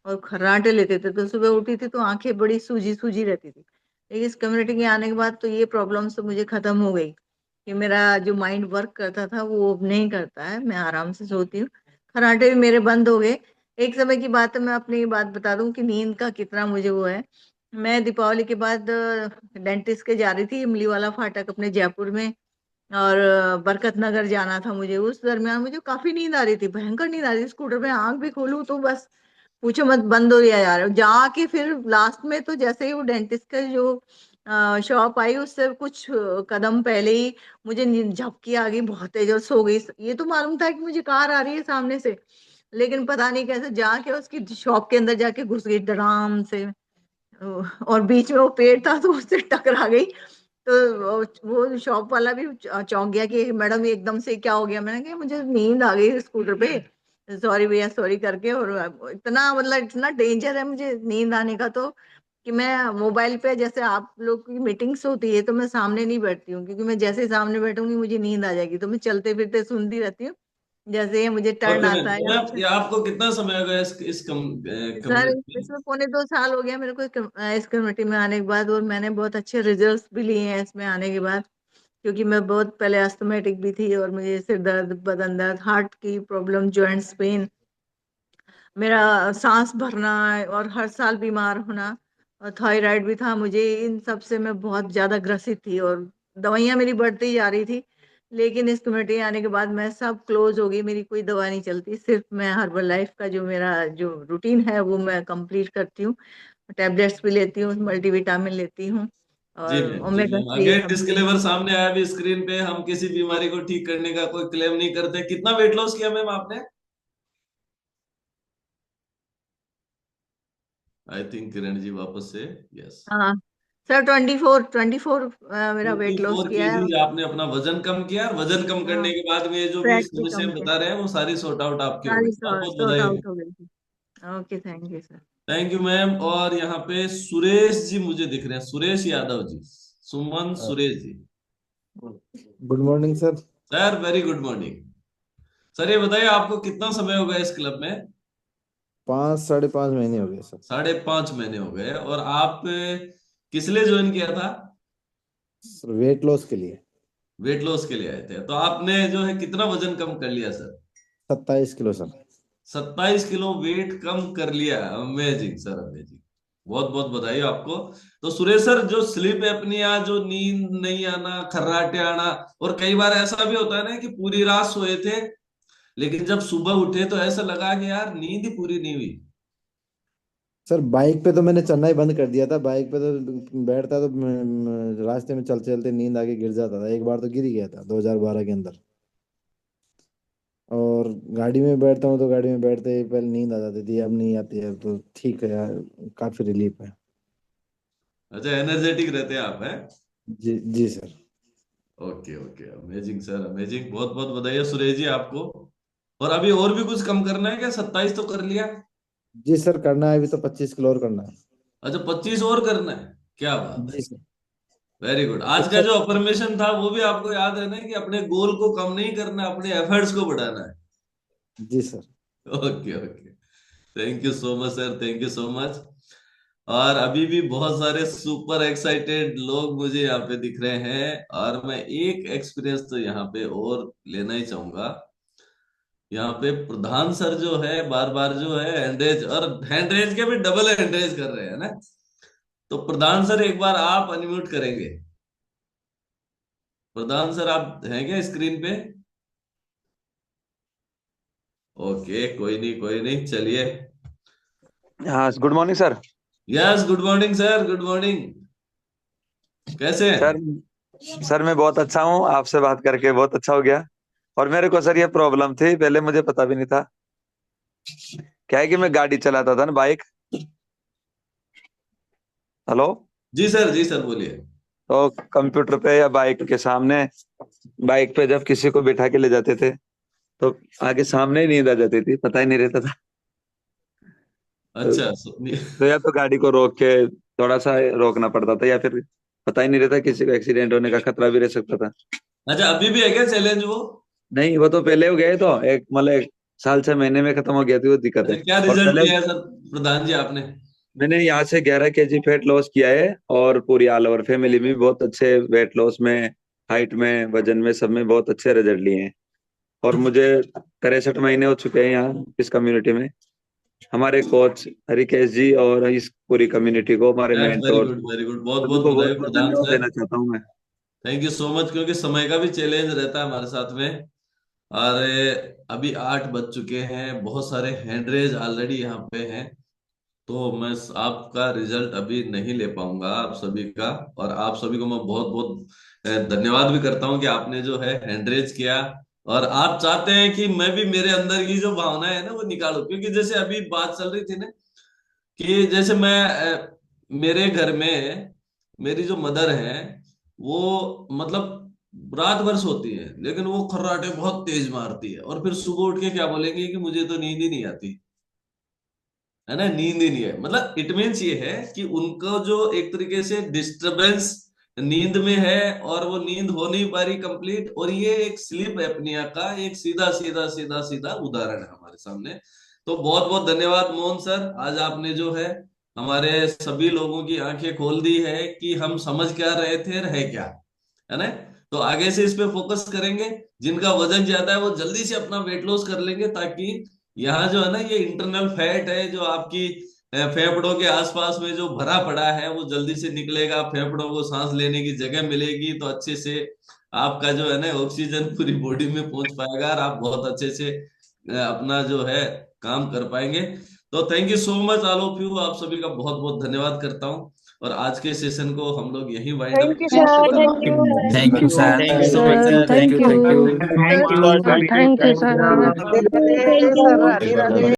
और खर्राटे लेते थे, तो सुबह उठी थी तो आंखें बड़ी सूजी सूजी रहती थी। लेकिन इस कम्युनिटी के आने के बाद तो ये प्रॉब्लम तो मुझे खत्म हो गई, कि मेरा जो माइंड वर्क करता था वो अब नहीं करता है, मैं आराम से सोती हूँ। खर्राटे भी मेरे बंद हो गए। एक समय की बात है, मैं अपनी ये बात बता दूं कि नींद का कितना मुझे वो है। मैं दीपावली के बाद डेंटिस्ट के जा रही थी, इमली वाला फाटक अपने जयपुर में, और बरकत नगर जाना था मुझे। उस दरमियान मुझे काफी नींद आ रही थी, भयंकर नींद आ रही थी, स्कूटर में आंख भी खोलूं तो बस पूछो मत, बंद हो गया यार। जाके फिर लास्ट में तो जैसे ही वो डेंटिस्ट का जो शॉप आई, उससे कुछ कदम पहले ही मुझे झपकी आ गई बहुत तेज और सो गई। ये तो मालूम था कि मुझे कार आ रही है सामने से, लेकिन पता नहीं कैसे जाके उसकी शॉप के अंदर जाके घुस गई धड़ाम से। और बीच में वो पेड़ था तो उससे टकरा गई। तो वो शॉप वाला भी चौंक गया कि मैडम ये एकदम से क्या हो गया। मैंने कहा मुझे नींद आ गई स्कूटर पे, सॉरी भैया सॉरी करके। और इतना मतलब इतना डेंजर है मुझे नींद आने का, तो कि मैं मोबाइल पे जैसे आप लोग की मीटिंग्स होती है तो मैं सामने नहीं बैठती हूँ, क्योंकि मैं जैसे ही सामने बैठूंगी मुझे नींद आ जाएगी, तो मैं चलते फिरते सुनती रहती हूँ, जैसे ही मुझे टर्न ओके मैम, आता है तो या मैम कुछ। ये आपको कितना समय हो गया इस सर कम्युनिटी में? इसमें पौने 2 साल हो गया मेरे को इस कम्युनिटी में आने के बाद, और मैंने बहुत अच्छे रिजल्ट्स भी लिए हैं इसमें आने के बाद। क्योंकि मैं बहुत पहले अस्थमेटिक भी थी, और मुझे सिर दर्द, बदन दर्द, हार्ट की प्रॉब्लम, जॉइंट्स पेन, मेरा सांस भरना, और हर साल बीमार होना, और थायराइड भी था मुझे। इन सब से मैं बहुत ज्यादा ग्रसित थी, और दवाइयां मेरी बढ़ती जा रही थी। लेकिन इस कम्युनिटी आने के बाद मैं सब क्लोज हो गई, मेरी कोई दवा नहीं चलती, सिर्फ मैं हर्बल लाइफ का जो मेरा जो रूटीन है वो मैं कंप्लीट करती हूँ। टैबलेट्स भी लेती हूँ, मल्टीविटामिन लेती हूँ, जी और मैम, जी ओमेगा मैम, 3 अगेन सब भी लेती डिस्क्लेमर सामने आया भी स्क्रीन पे, हम किसी बीमारी को ठीक करने का कोई क्लेम नहीं करते। कितना वेट लॉस किया मैम आपने? आई थिंक किरण जी वापस से, यस। हूँ। हाँ सर, 24 मेरा वेट लॉस 24 किया है। केजी आपने अपना वजन कम किया, और वजन कम हाँ, करने के बाद में ये जो भी फैट भी समस्या कम किया, बता रहे हैं वो सारी सॉर्ट आउट आपकी हो गई। सारी बहुत बहुत सॉर्ट बधाई। आउट हो गई थी। Okay, thank you sir. Thank you ma'am. और यहाँ पे सुरेश जी मुझे दिख रहे हैं, Suresh Yadav ji, Suman Suresh ji. Good morning sir. Sir very good morning. Sir ये बताइए, आपको कितना समय हो गया इस क्लब में? 5 साढ़े 5 महीने हो गए सर। 5.5 महीने हो गए। और आप किस लिए ज्वाइन किया था? सर वेट लॉस के लिए। वेट लॉस के लिए आए थे। तो आपने जो है कितना वजन कम कर लिया sir? 27 kilo sir. 27 kilo weight कम कर लिया। Amazing sir, amazing. बहुत बहुत बधाई आपको। तो सुरेश सर, जो स्लीप एपनिया, जो नींद नहीं आना, खर्राटे आना, और कई बार ऐसा भी होता है ना कि पूरी रात सोए थे लेकिन जब सुबह उठे तो ऐसा लगा कि यार नींद ही पूरी नहीं हुई। सर बाइक पे तो मैंने चलना ही बंद कर दिया था। बाइक पे तो बैठता तो रास्ते में चलते चलते नींद आके गिर जाता था। एक बार तो गिर ही गया था 2012 के अंदर। और गाड़ी में बैठता हूँ तो गाड़ी में बैठते ही पहले नींद आ जाती थी, अब नहीं आती है। तो ठीक है यार, काफी रिलीफ है। अच्छा, एनर्जेटिक रहते हैं आप, हैं? जी जी sir. Okay okay, amazing sir, amazing. बहुत बहुत बधाई है सुरेश जी आपको। और अभी और भी कुछ कम करना है क्या? 27 तो कर लिया। जी सर, करना है अभी तो 25 किलो और करना है। अच्छा, 25 और करना है, क्या बात है। जी सर। Very good. आज का अच्छा। जो अफर्मेशन था वो भी आपको याद है ना, कि अपने गोल को कम नहीं करना, अपने एफर्ट्स को बढ़ाना है। जी sir. Okay okay. Thank you so much sir, thank you so much. और अभी भी बहुत सारे सुपर एक्साइटेड लोग मुझे यहाँ पे दिख रहे हैं, और मैं एक एक्सपीरियंस तो यहाँ पे और लेना ही चाहूंगा। यहाँ पे प्रधान सर जो है बार बार जो है हैंडरेज, और हैंडरेज के भी डबल हैंडरेज कर रहे हैं ना। तो प्रधान सर, एक बार आप अनम्यूट करेंगे? प्रधान सर, आप हैं क्या स्क्रीन पे? ओके, कोई नहीं कोई नहीं, चलिए। हाँ, good morning sir. Yes, good morning sir, good morning. कैसे हैं? सर सर मैं बहुत अच्छा हूँ, आपसे बात करके बहुत अच्छा हो गया। और मेरे को सर ये प्रॉब्लम थी, पहले मुझे पता भी नहीं था। क्या है कि मैं गाड़ी चलाता था ना, बाइक। हेलो। जी सर, जी सर, बोलिए। तो कंप्यूटर पे या बाइक के सामने, बाइक पे जब किसी को बिठा के ले जाते थे तो आगे सामने ही नींद आ जाती थी, पता ही नहीं रहता था। अच्छा तो या तो गाड़ी को रोक के थोड़ा सा रोकना पड़ता था, या फिर पता ही नहीं रहता, किसी को एक्सीडेंट होने का खतरा भी रह सकता था। अच्छा, अभी भी है क्या चैलेंज वो? नहीं, वो तो पहले हो गए, तो एक मतलब 1 साल 6 महीने में खत्म हो गया थी वो दिक्कत अच्छा, है। क्या और रिजल्ट पहले दिया है सर प्रधान जी आपने? मैंने यहाँ से 11 kg फैट लॉस किया है, और पूरी ऑल ओवर फैमिली में बहुत अच्छे वेट लॉस में, हाइट में, वजन में, सब में बहुत अच्छे रिजल्ट लिए हैं। और मुझे 63 महीने हो चुके हैं यहाँ इस कम्युनिटी में। हमारे कोच हरिकेश जी और इस पूरी कम्युनिटी को, हमारे that's very mentor, good, very good. बहुत सभी बहुत को बहुत बधाई बहुत प्रधान धन्यवाद सर। देना चाहता हूँ मैं। थैंक यू सो मच, क्योंकि समय का भी चैलेंज रहता है हमारे साथ में। और अभी 8 बज चुके हैं, बहुत सारे हैंड रेज ऑलरेडी यहाँ पे हैं। तो मैं आपका रिजल्ट अभी नहीं ले पाऊंगा आप सभी का। और आप सभी को मैं बहुत बहुत धन्यवाद भी करता हूँ कि आपने जो है हैंडरेज किया। और आप चाहते हैं कि मैं भी मेरे अंदर की जो भावना है ना वो निकालूं, क्योंकि जैसे अभी बात चल रही थी ना, कि जैसे मैं मेरे घर में मेरी जो मदर है वो मतलब रात भर सोती है, लेकिन वो खर्राटे बहुत तेज मारती है, और फिर सुबह उठ के क्या बोलेंगे कि मुझे तो नींद ही नहीं आती है ना, नींद ही नहीं है। मतलब इट मीन्स ये है कि उनको जो एक तरीके से डिस्टरबेंस नींद में है, और वो नींद हो नहीं पा रही कंप्लीट। और ये एक स्लीप एपनिया का एक सीधा सीधा सीधा सीधा उदाहरण है हमारे सामने। तो बहुत बहुत धन्यवाद मोहन सर, आज आपने जो है हमारे सभी लोगों की आंखें खोल दी है कि हम समझ क्या रहे थे, रहे क्या, है ना। तो आगे से इस पे फोकस करेंगे। जिनका वजन ज्यादा है वो जल्दी से अपना वेट लॉस कर लेंगे, ताकि यहाँ जो है ना ये इंटरनल फैट है जो आपकी फेफड़ों के आसपास में जो भरा पड़ा है वो जल्दी से निकलेगा, फेफड़ों को सांस लेने की जगह मिलेगी, तो अच्छे से आपका जो है ना ऑक्सीजन पूरी बॉडी में पहुंच पाएगा और आप बहुत अच्छे से अपना जो है काम कर पाएंगे। तो thank you so much all of you, आप सभी का बहुत बहुत धन्यवाद करता हूँ और आज के सेशन को हम लोग यही wind up thank you sir, thank you, thank you sir, thank you so much sir, thank you, thank you. Thank you sir, Radhe Radhe sir, Radhe Radhe.